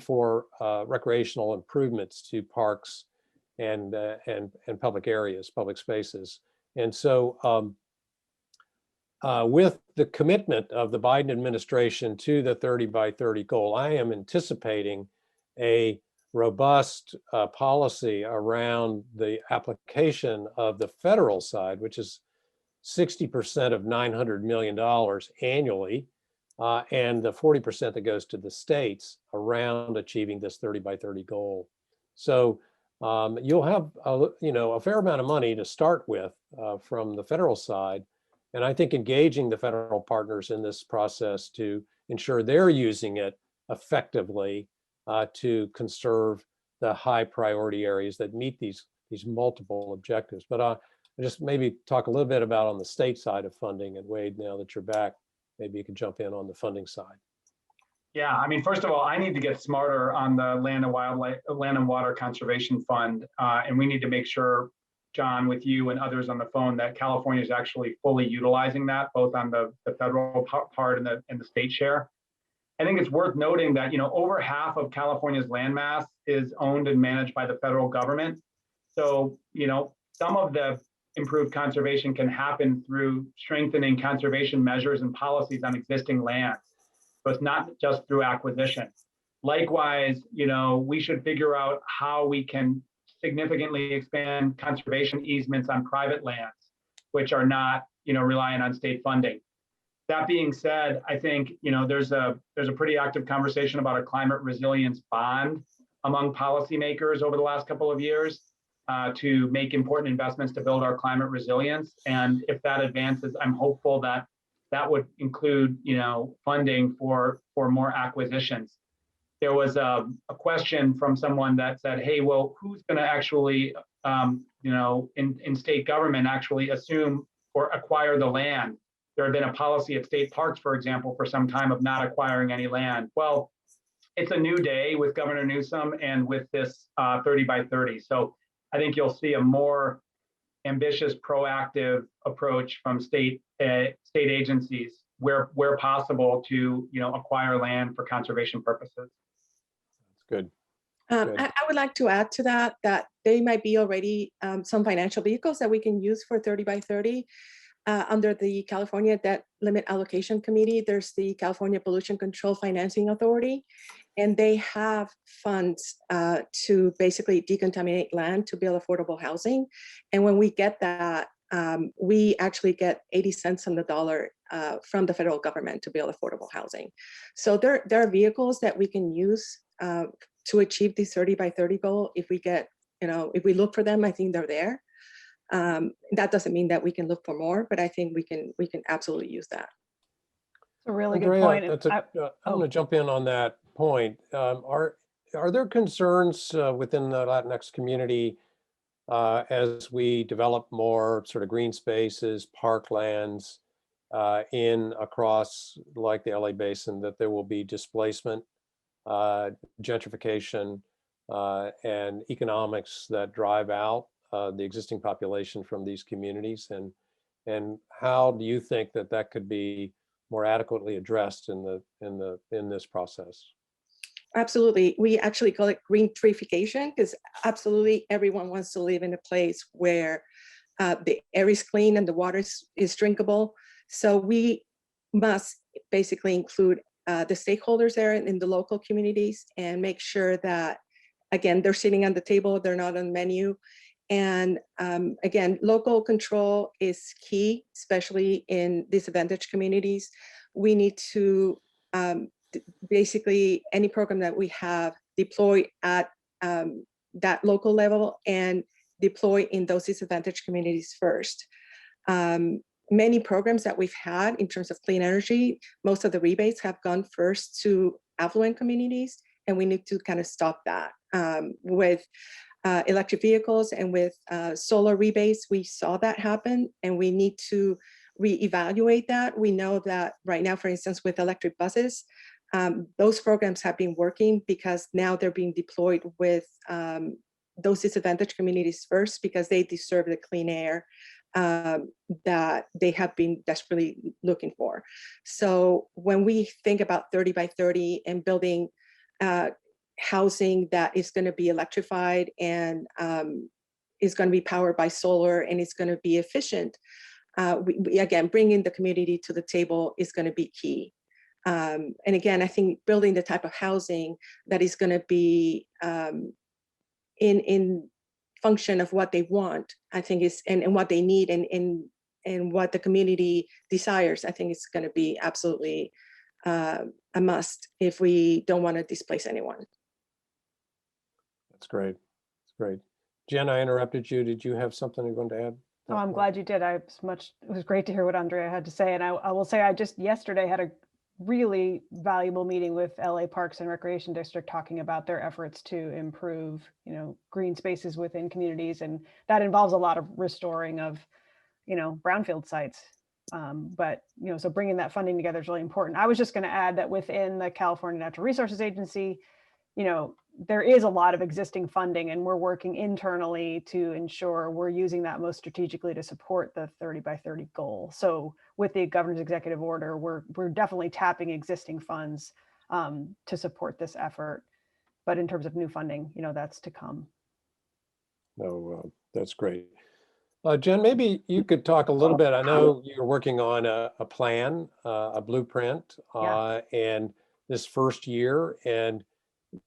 for recreational improvements to parks and public areas, public spaces. And so with the commitment of the Biden administration to the 30 by 30 goal, I am anticipating a robust policy around the application of the federal side, which is 60% of $900 million annually, and the 40% that goes to the states around achieving this 30 by 30 goal. So you'll have a fair amount of money to start with from the federal side, and I think engaging the federal partners in this process to ensure they're using it effectively to conserve the high priority areas that meet these multiple objectives. But just maybe talk a little bit about on the state side of funding, and Wade, now that you're back, maybe you can jump in on the funding side. Yeah, I mean, first of all, I need to get smarter on the Land and Water Conservation Fund, and we need to make sure, John, with you and others on the phone, that California is actually fully utilizing that, both on the federal part and the state share. I think it's worth noting that, over half of California's landmass is owned and managed by the federal government. So, some of the improved conservation can happen through strengthening conservation measures and policies on existing lands. So it's not just through acquisition. Likewise, we should figure out how we can significantly expand conservation easements on private lands, which are not, reliant on state funding. That being said, I think there's a pretty active conversation about a climate resilience bond among policymakers over the last couple of years to make important investments to build our climate resilience. And if that advances, I'm hopeful that that would include funding for more acquisitions. There was a question from someone that said, "Hey, well, who's going to actually in state government actually assume or acquire the land?" There had been a policy at state parks, for example, for some time of not acquiring any land. Well, it's a new day with Governor Newsom and with this 30 by 30. So I think you'll see a more ambitious, proactive approach from state agencies where possible to acquire land for conservation purposes. That's good. I would like to add to that there might be already some financial vehicles that we can use for 30 by 30. Under the California Debt Limit Allocation Committee, there's the California Pollution Control Financing Authority, and they have funds to basically decontaminate land to build affordable housing. And when we get that, we actually get 80 cents on the dollar from the federal government to build affordable housing. So there are vehicles that we can use to achieve the 30 by 30 goal. If we get, if we look for them, I think they're there. That doesn't mean that we can look for more, but I think we can absolutely use that. It's a really good Andrea, point. I want to jump in on that point. Are there concerns within the Latinx community as we develop more sort of green spaces, parklands across like the LA Basin, that there will be displacement, gentrification, and economics that drive out the existing population from these communities, and how do you think that could be more adequately addressed in this process? Absolutely. We actually call it green treeification, because absolutely everyone wants to live in a place where the air is clean and the water is drinkable. So we must basically include the stakeholders there in the local communities and make sure that, again, they're sitting on the table, they're not on the menu. And again, local control is key, especially in disadvantaged communities. We need to basically any program that we have deploy at that local level and deploy in those disadvantaged communities first. Many programs that we've had in terms of clean energy, most of the rebates have gone first to affluent communities, and we need to kind of stop that with electric vehicles and with solar rebates. We saw that happen, and we need to reevaluate that. We know that right now, for instance, with electric buses, those programs have been working because now they're being deployed with those disadvantaged communities first, because they deserve the clean air that they have been desperately looking for. So when we think about 30 by 30 and building housing that is going to be electrified and is going to be powered by solar and is going to be efficient, we again, bringing the community to the table is going to be key. And again, I think building the type of housing that is going to be in function of what they want, I think is, and what they need, and what the community desires, I think it's going to be absolutely a must if we don't want to displace anyone. That's great. That's great. Jen, I interrupted you. Did you have something you're going to add? Oh, I'm glad you did. It was great to hear what Andrea had to say. And I will say, I just yesterday had a really valuable meeting with LA Parks and Recreation District talking about their efforts to improve, green spaces within communities. And that involves a lot of restoring of, brownfield sites. But, so bringing that funding together is really important. I was just going to add that within the California Natural Resources Agency, there is a lot of existing funding, and we're working internally to ensure we're using that most strategically to support the 30 by 30 goal. So with the governor's executive order, we're definitely tapping existing funds to support this effort. But in terms of new funding, that's to come. No, that's great. Jen, maybe you could talk a little bit. I know you're working on a plan, a blueprint, and this first year, and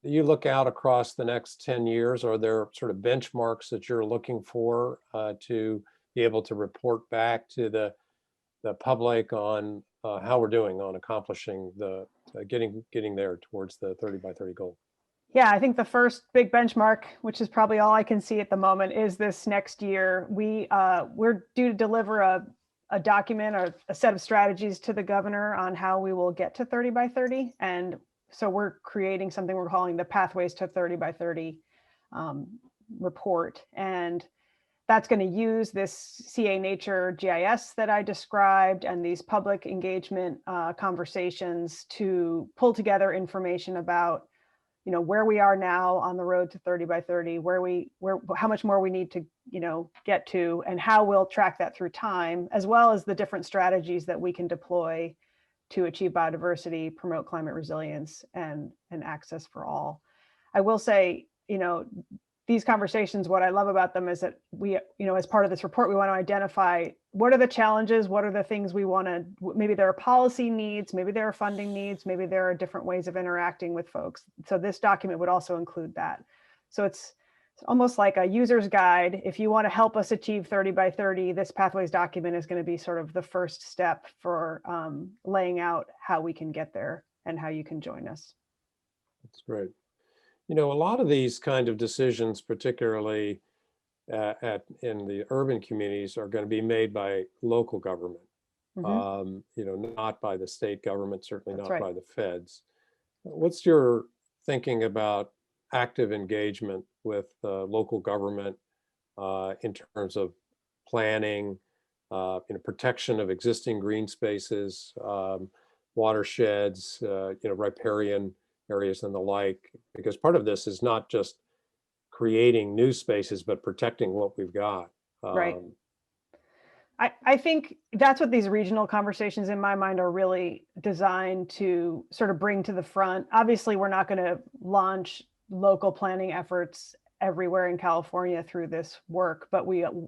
you look out across the next 10 years, are there sort of benchmarks that you're looking for to be able to report back to the public on how we're doing on accomplishing the getting there towards the 30 by 30 goal? Yeah, I think the first big benchmark, which is probably all I can see at the moment, is this next year. We're due to deliver a document or a set of strategies to the governor on how we will get to 30 by 30. And so we're creating something we're calling the Pathways to 30 by 30 report. And that's going to use this CA Nature GIS that I described and these public engagement conversations to pull together information about where we are now on the road to 30 by 30, how much more we need to, get to, and how we'll track that through time, as well as the different strategies that we can deploy to achieve biodiversity, promote climate resilience, and access for all. I will say, these conversations, what I love about them is that we, as part of this report, we want to identify what are the challenges, what are the things we want to, maybe there are policy needs, maybe there are funding needs, maybe there are different ways of interacting with folks. So this document would also include that. So it's almost like a user's guide. If you want to help us achieve 30 by 30, this Pathways document is going to be sort of the first step for laying out how we can get there and how you can join us. That's great. A lot of these kind of decisions, particularly in the urban communities, are going to be made by local government, not by the state government, certainly That's not right. by the feds. What's your thinking about active engagement with local government in terms of planning, protection of existing green spaces, watersheds, riparian areas and the like, because part of this is not just creating new spaces, but protecting what we've got. Right. I think that's what these regional conversations in my mind are really designed to sort of bring to the front. Obviously, we're not going to launch local planning efforts everywhere in California through this work, but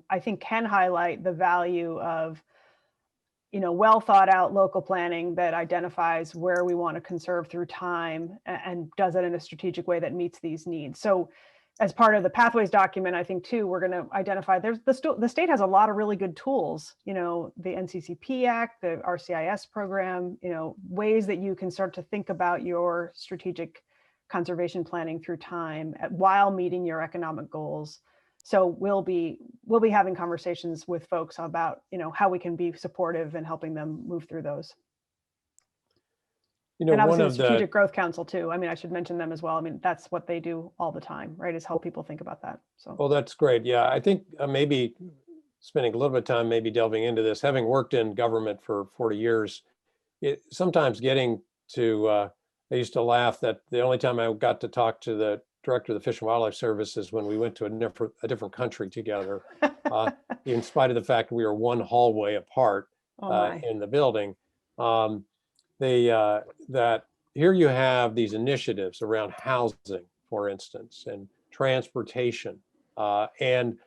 I think can highlight the value of well thought out local planning that identifies where we want to conserve through time and does it in a strategic way that meets these needs. So as part of the Pathways document, I think too, we're going to identify the state has a lot of really good tools, the NCCP Act, the RCIS program, ways that you can start to think about your strategic conservation planning through time while meeting your economic goals. So we'll be having conversations with folks about, how we can be supportive and helping them move through those. And obviously the Strategic Growth Council too. I mean, I should mention them as well. I mean, that's what they do all the time, right? Is help people think about that. So. Well, that's great. Yeah, I think maybe spending a little bit of time, maybe delving into this, having worked in government for 40 years, sometimes getting to, I used to laugh that the only time I got to talk to the director of the Fish and Wildlife Service is when we went to a different country together, in spite of the fact we were one hallway apart in the building. That here you have these initiatives around housing, for instance, and transportation, and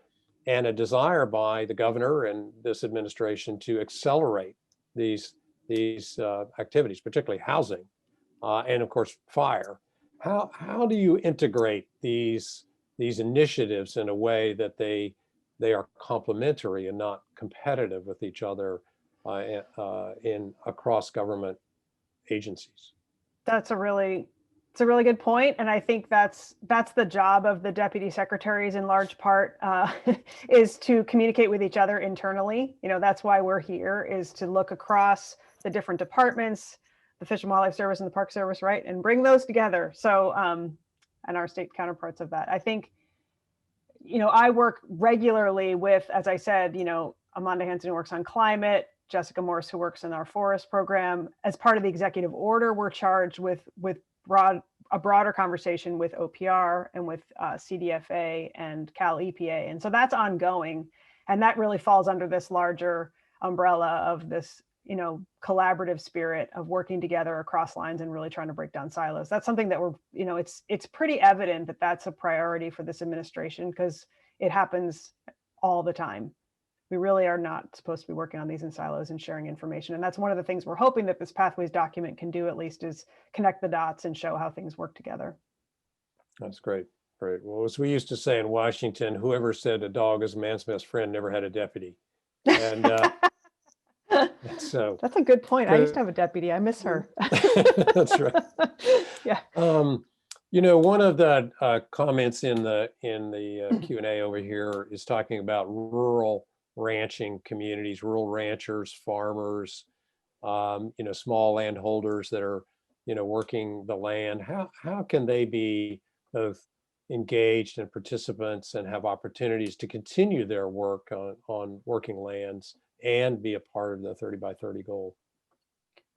a desire by the governor and this administration to accelerate these activities, particularly housing, and of course fire. How do you integrate these initiatives in a way that they are complementary and not competitive with each other in across government agencies? It's a really good point, and I think that's the job of the deputy secretaries in large part, is to communicate with each other internally. That's why we're here, is to look across the different departments, the Fish and Wildlife Service and the Park Service, right, and bring those together. So, and our state counterparts of that. I think, I work regularly with, as I said, Amanda Hansen works on climate. Jessica Morse, who works in our forest program. As part of the executive order, we're charged with a broader conversation with OPR and with CDFA and Cal EPA. And so that's ongoing. And that really falls under this larger umbrella of this, collaborative spirit of working together across lines and really trying to break down silos. That's something that we're, it's pretty evident that that's a priority for this administration because it happens all the time. We really are not supposed to be working on these in silos and sharing information. And that's one of the things we're hoping that this Pathways document can do, at least, is connect the dots and show how things work together. That's great. Great. Well, as we used to say in Washington, whoever said a dog is a man's best friend never had a deputy. And so that's a good point. I used to have a deputy. I miss her. That's right. Yeah. One of the comments in the Q&A over here is talking about rural ranching communities, rural ranchers, farmers, small landholders that are, working the land. How can they be both engaged and participants and have opportunities to continue their work on working lands and be a part of the 30 by 30 goal?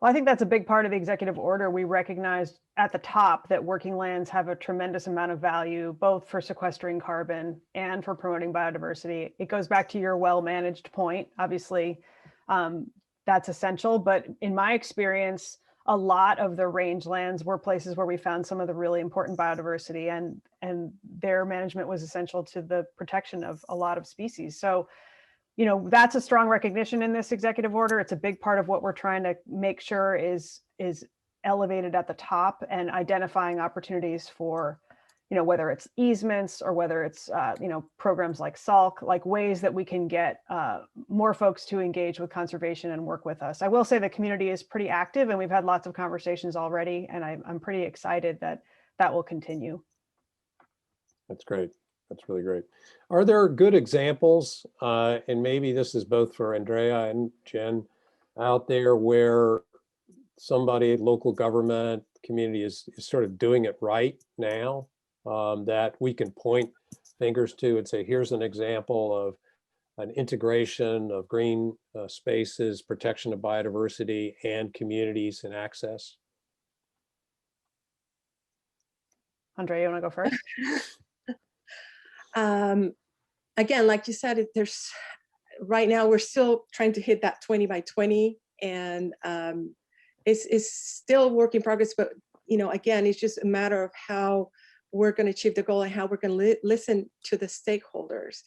Well, I think that's a big part of the executive order. We recognized at the top that working lands have a tremendous amount of value, both for sequestering carbon and for promoting biodiversity. It goes back to your well-managed point. Obviously, that's essential. But in my experience, a lot of the rangelands were places where we found some of the really important biodiversity, and their management was essential to the protection of a lot of species. So, that's a strong recognition in this executive order. It's a big part of what we're trying to make sure is elevated at the top, and identifying opportunities for, whether it's easements or whether it's, programs like SALC, like ways that we can get more folks to engage with conservation and work with us. I will say the community is pretty active, and we've had lots of conversations already, and I'm pretty excited that that will continue. That's great. That's really great. Are there good examples, and maybe this is both for Andrea and Jen, out there where somebody, local government, community is sort of doing it right now, that we can point fingers to and say, here's an example of an integration of green spaces, protection of biodiversity, and communities and access? Andrea, you want to go first? Again, like you said, right now we're still trying to hit that 20 by 20, and it's still work in progress. But again, it's just a matter of how we're going to achieve the goal and how we're going to listen to the stakeholders.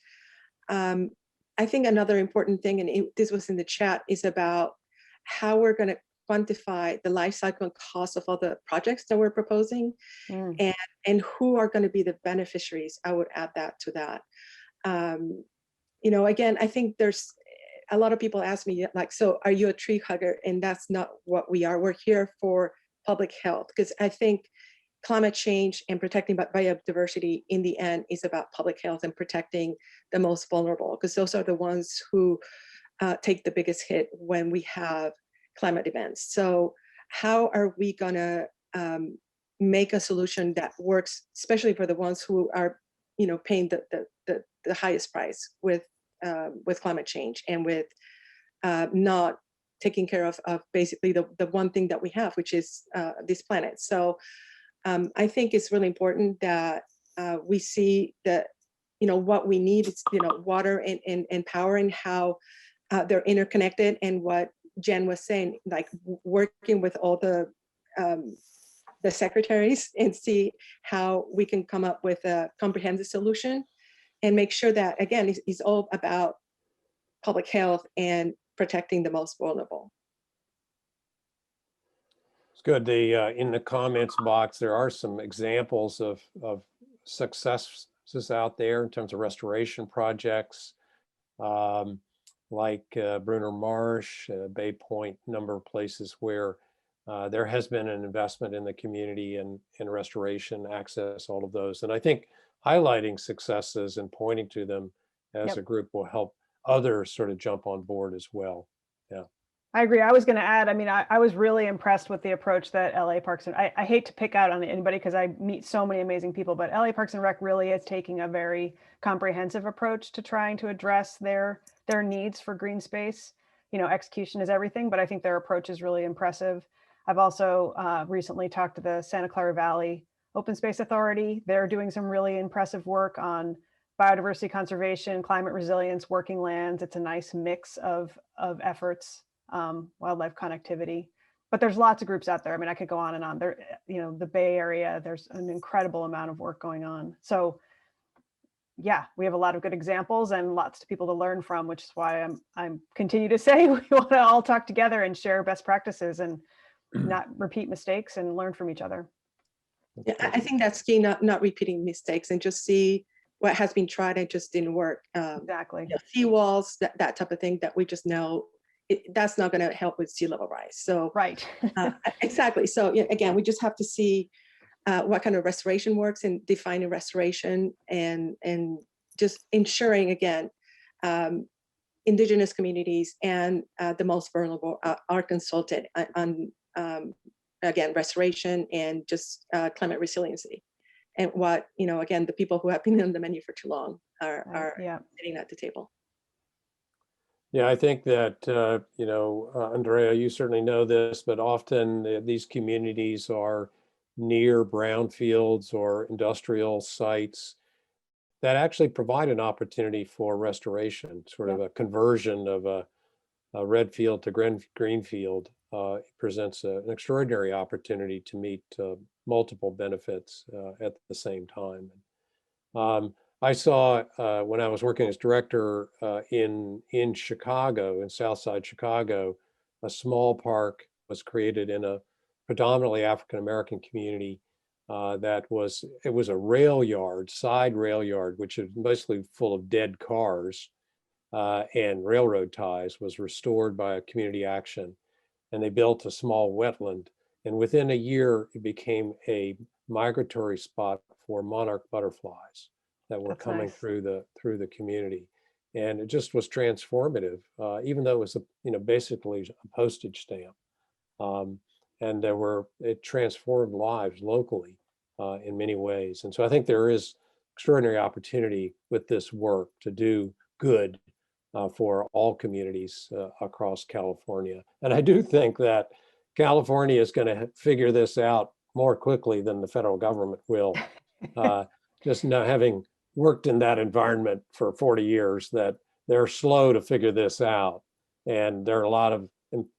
I think another important thing, and this was in the chat, is about how we're going to quantify the life cycle and cost of all the projects that we're proposing, and who are going to be the beneficiaries. I would add that to that. Again, I think there's a lot of people ask me, like, so are you a tree hugger? And that's not what we are. We're here for public health, because I think climate change and protecting biodiversity in the end is about public health and protecting the most vulnerable, because those are the ones who take the biggest hit when we have climate events. So how are we gonna make a solution that works, especially for the ones who are, paying the highest price with climate change and with not taking care of basically the one thing that we have, which is this planet. So I think it's really important that we see that, what we need is, water and power, and how they're interconnected, and what Jen was saying, like working with all the secretaries and see how we can come up with a comprehensive solution, and make sure that, again, it's all about public health and protecting the most vulnerable. It's good. In the comments box, there are some examples of successes out there in terms of restoration projects, like Bruner Marsh, Bay Point, number of places where there has been an investment in the community and restoration, access, all of those. And I think highlighting successes and pointing to them as a group will help others sort of jump on board as well. Yeah. I agree. I was going to add, I was really impressed with the approach that LA Parks and I hate to pick out on anybody because I meet so many amazing people, but LA Parks and Rec really is taking a very comprehensive approach to trying to address their needs for green space. execution is everything, but I think their approach is really impressive. I've also recently talked to the Santa Clara Valley Open Space Authority. They're doing some really impressive work on biodiversity conservation, climate resilience, working lands. It's a nice mix of efforts, wildlife connectivity. But there's lots of groups out there. I mean, I could go on and on. There, the Bay Area, there's an incredible amount of work going on. So yeah, we have a lot of good examples and lots of people to learn from, which is why I'm continue to say we want to all talk together and share best practices and not repeat mistakes and learn from each other. Yeah, I think that's key, not repeating mistakes and just see what has been tried and just didn't work. Exactly. Seawalls, that type of thing that we just know that's not going to help with sea level rise. So right. Exactly. So again, we just have to see what kind of restoration works and defining restoration and just ensuring again indigenous communities and the most vulnerable are consulted on again restoration and just climate resiliency. And what again, the people who have been on the menu for too long are sitting at the table. Yeah, I think that, Andrea, you certainly know this, but often these communities are near brownfields or industrial sites that actually provide an opportunity for restoration, sort of a conversion of a red field to green field. Presents an extraordinary opportunity to meet multiple benefits at the same time. I saw when I was working as director in Chicago, in Southside Chicago, a small park was created in a predominantly African-American community it was a rail yard, side rail yard, which is mostly full of dead cars and railroad ties, was restored by a community action. And they built a small wetland. And within a year, it became a migratory spot for monarch butterflies that were coming through the community, and it just was transformative. Even though it was basically a postage stamp, and it transformed lives locally in many ways. And so I think there is extraordinary opportunity with this work to do good for all communities across California. And I do think that California is going to figure this out more quickly than the federal government will. Just not having worked in that environment for 40 years, that they're slow to figure this out. And there are a lot of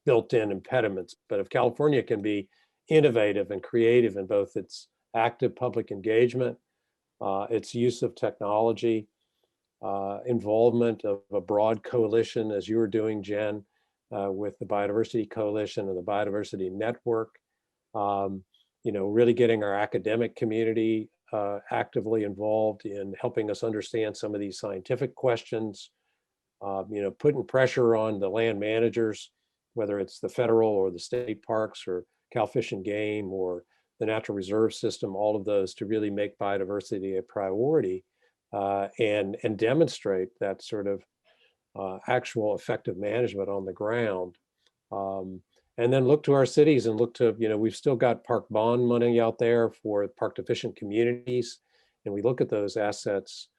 built-in impediments. But if California can be innovative and creative in both its active public engagement, its use of technology, involvement of a broad coalition, as you were doing, Jen, with the Biodiversity Coalition and the Biodiversity Network, really getting our academic community actively involved in helping us understand some of these scientific questions, putting pressure on the land managers, whether it's the federal or the state parks or Cal Fish and Game or the natural reserve system, all of those to really make biodiversity a priority and demonstrate that sort of actual effective management on the ground. And then look to our cities and look to, we've still got park bond money out there for park deficient communities. And we look at those assets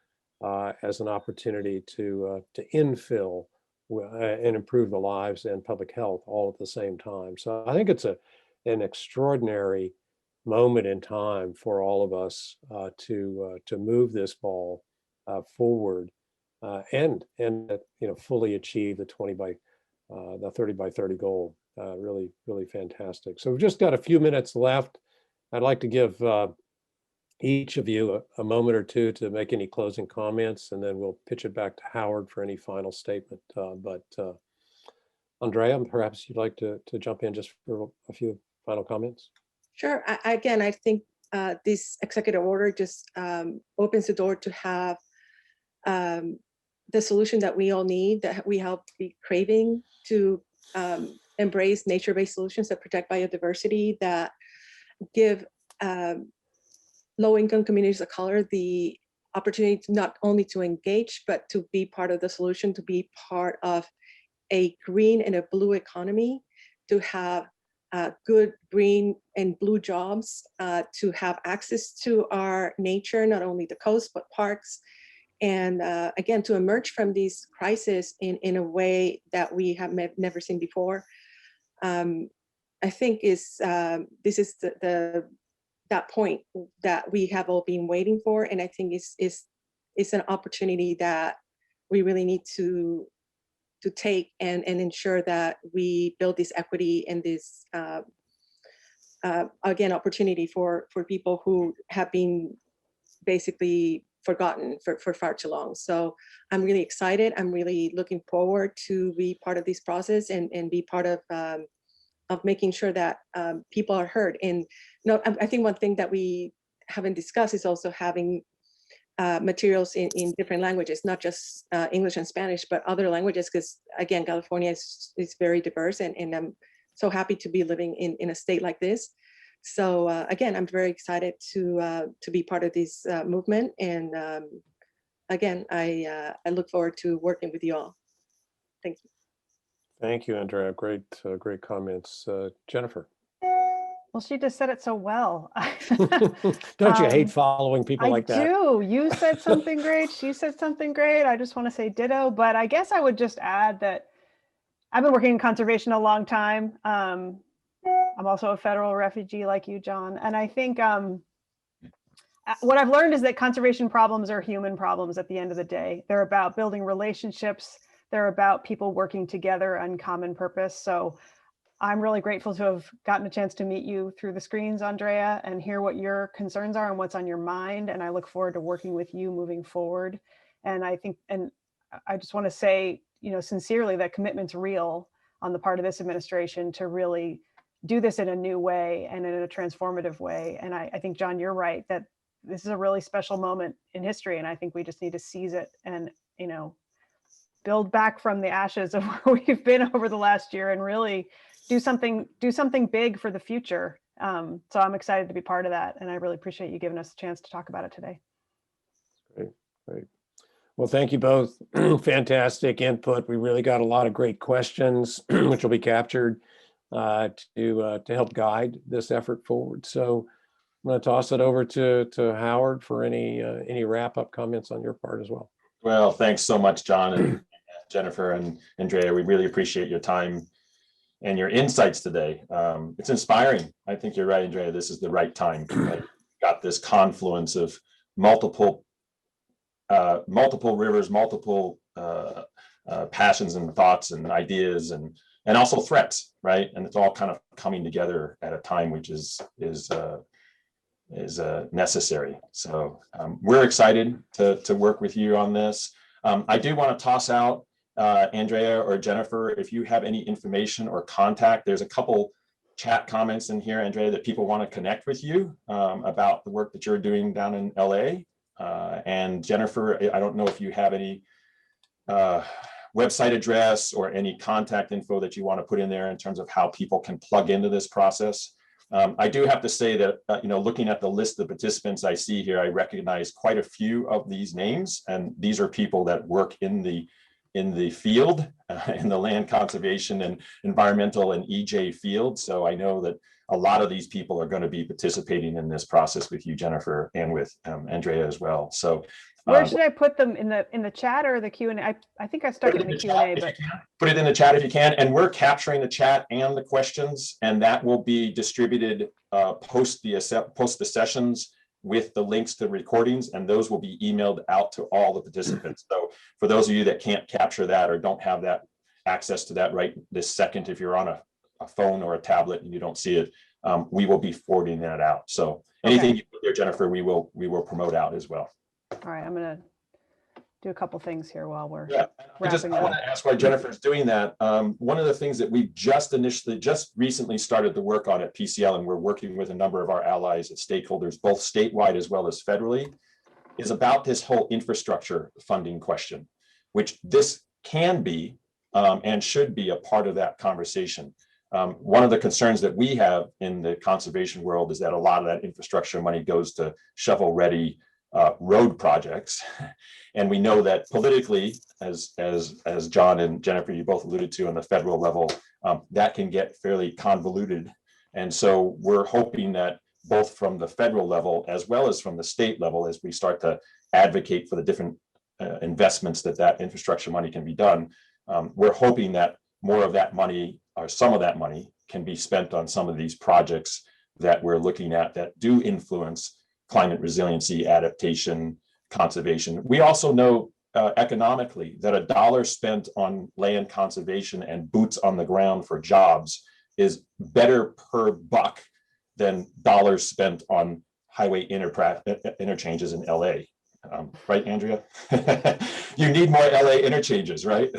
as an opportunity to infill and improve the lives and public health all at the same time. So I think it's an extraordinary moment in time for all of us to move this ball forward and fully achieve the 30 by 30 goal. Really, really fantastic. So we've just got a few minutes left. I'd like to give each of you a moment or two to make any closing comments, and then we'll pitch it back to Howard for any final statement. But Andrea, perhaps you'd like to jump in just for a few final comments. Sure. I think this executive order just opens the door to have the solution that we all need, that we help be craving, to embrace nature-based solutions that protect biodiversity, that give low-income communities of color the opportunity to not only to engage, but to be part of the solution, to be part of a green and a blue economy, to have good green and blue jobs, to have access to our nature, not only the coast, but parks, And again, to emerge from this crisis in a way that we have never seen before, I think this is that point that we have all been waiting for, and I think it's an opportunity that we really need to take and ensure that we build this equity and this again opportunity for people who have been basically forgotten for far too long. So I'm really excited. I'm really looking forward to be part of this process and be part of making sure that people are heard. And no, I think one thing that we haven't discussed is also having materials in different languages, not just English and Spanish, but other languages, because again, California is very diverse, and I'm so happy to be living in a state like this. So again, I'm very excited to be part of this movement. And again, I look forward to working with you all. Thank you. Thank you, Andrea. Great comments. Jennifer. Well, she just said it so well. Don't you hate following people like that? I do. You said something great. She said something great. I just want to say ditto. But I guess I would just add that I've been working in conservation a long time. I'm also a federal refugee like you, John. And I think what I've learned is that conservation problems are human problems at the end of the day. They're about building relationships. They're about people working together on common purpose. So I'm really grateful to have gotten a chance to meet you through the screens, Andrea, and hear what your concerns are and what's on your mind. And I look forward to working with you moving forward. And I think, and I just want to say, sincerely, that commitment's real on the part of this administration to really do this in a new way and in a transformative way. And I think, John, you're right that this is a really special moment in history. And I think we just need to seize it and, build back from the ashes of where we've been over the last year and really do something big for the future. So I'm excited to be part of that. And I really appreciate you giving us a chance to talk about it today. Great. Well, thank you both. Fantastic input. We really got a lot of great questions, which will be captured to help guide this effort forward. So I'm going to toss it over to Howard for any wrap-up comments on your part as well. Well, thanks so much, John and Jennifer and Andrea. We really appreciate your time and your insights today. It's inspiring. I think you're right, Andrea. This is the right time. Right? Got this confluence of multiple rivers, multiple passions and thoughts and ideas and also threats, right? And it's all kind of coming together at a time which is necessary. So we're excited to work with you on this. I do want to toss out Andrea or Jennifer, if you have any information or contact. There's a couple chat comments in here, Andrea, that people want to connect with you about the work that you're doing down in LA. And Jennifer, I don't know if you have any website address or any contact info that you want to put in there in terms of how people can plug into this process. I do have to say that, looking at the list of participants I see here, I recognize quite a few of these names, and these are people that work in the field, in the land conservation and environmental and EJ field. So I know that a lot of these people are going to be participating in this process with you, Jennifer, and with Andrea as well. So where should I put them, in the chat or the Q&A? I think I started in the Q&A, but put it in the chat if you can. And we're capturing the chat and the questions, and that will be distributed post the sessions with the links to recordings, and those will be emailed out to all the participants. So for those of you that can't capture that or don't have that access to that right this second, if you're on a phone or a tablet and you don't see it, we will be forwarding that out. So anything you put there, Jennifer, we will promote out as well. All right, I'm going to do a couple things here while we're I want to ask why Jennifer's doing that. One of the things that we just recently started to work on at PCL, and we're working with a number of our allies and stakeholders, both statewide as well as federally, is about this whole infrastructure funding question, which this can be and should be a part of that conversation. One of the concerns that we have in the conservation world is that a lot of that infrastructure money goes to shovel-ready road projects, and we know that politically, as John and Jennifer, you both alluded to, on the federal level, that can get fairly convoluted. And so we're hoping that both from the federal level as well as from the state level, as we start to advocate for the different investments that infrastructure money can be done. We're hoping that more of that money, or some of that money, can be spent on some of these projects that we're looking at that do influence climate resiliency, adaptation, conservation. We also know economically that $1 spent on land conservation and boots on the ground for jobs is better per buck than dollars spent on highway interchanges in LA. Right, Andrea? You need more LA interchanges, right?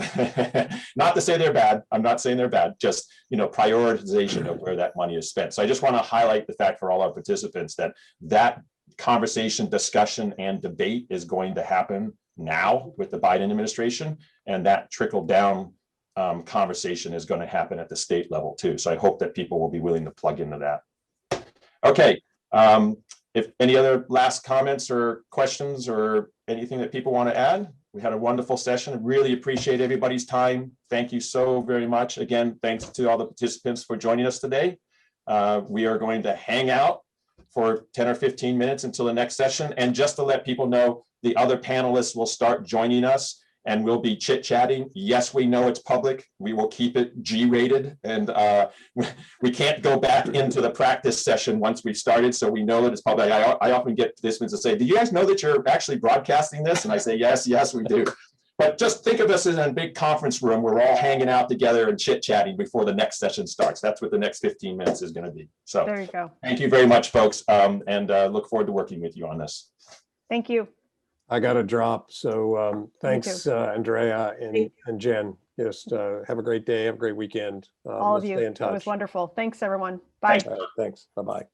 Not to say they're bad. I'm not saying they're bad, just, prioritization of where that money is spent. So I just want to highlight the fact for all our participants that conversation, discussion, and debate is going to happen now with the Biden administration, and that trickle down conversation is going to happen at the state level too. So I hope that people will be willing to plug into that. Okay. If any other last comments or questions or anything that people want to add, we had a wonderful session. Really appreciate everybody's time. Thank you so very much. Again, thanks to all the participants for joining us today. We are going to hang out for 10 or 15 minutes until the next session. And just to let people know, the other panelists will start joining us and we'll be chit-chatting. Yes, we know it's public. We will keep it G-rated, and we can't go back into the practice session once we've started, so we know that it's public. I often get participants to say, do you guys know that you're actually broadcasting this? And I say, yes, we do. But just think of us as in a big conference room. We're all hanging out together and chit-chatting before the next session starts. That's what the next 15 minutes is going to be. So There you go. thank you very much, folks, and look forward to working with you on this. Thank you. I got to drop. So thanks, Andrea and Jen. Just have a great day. Have a great weekend. All of Let's you. stay in It was touch. wonderful. Thanks, everyone. Bye. Thanks. Bye-bye.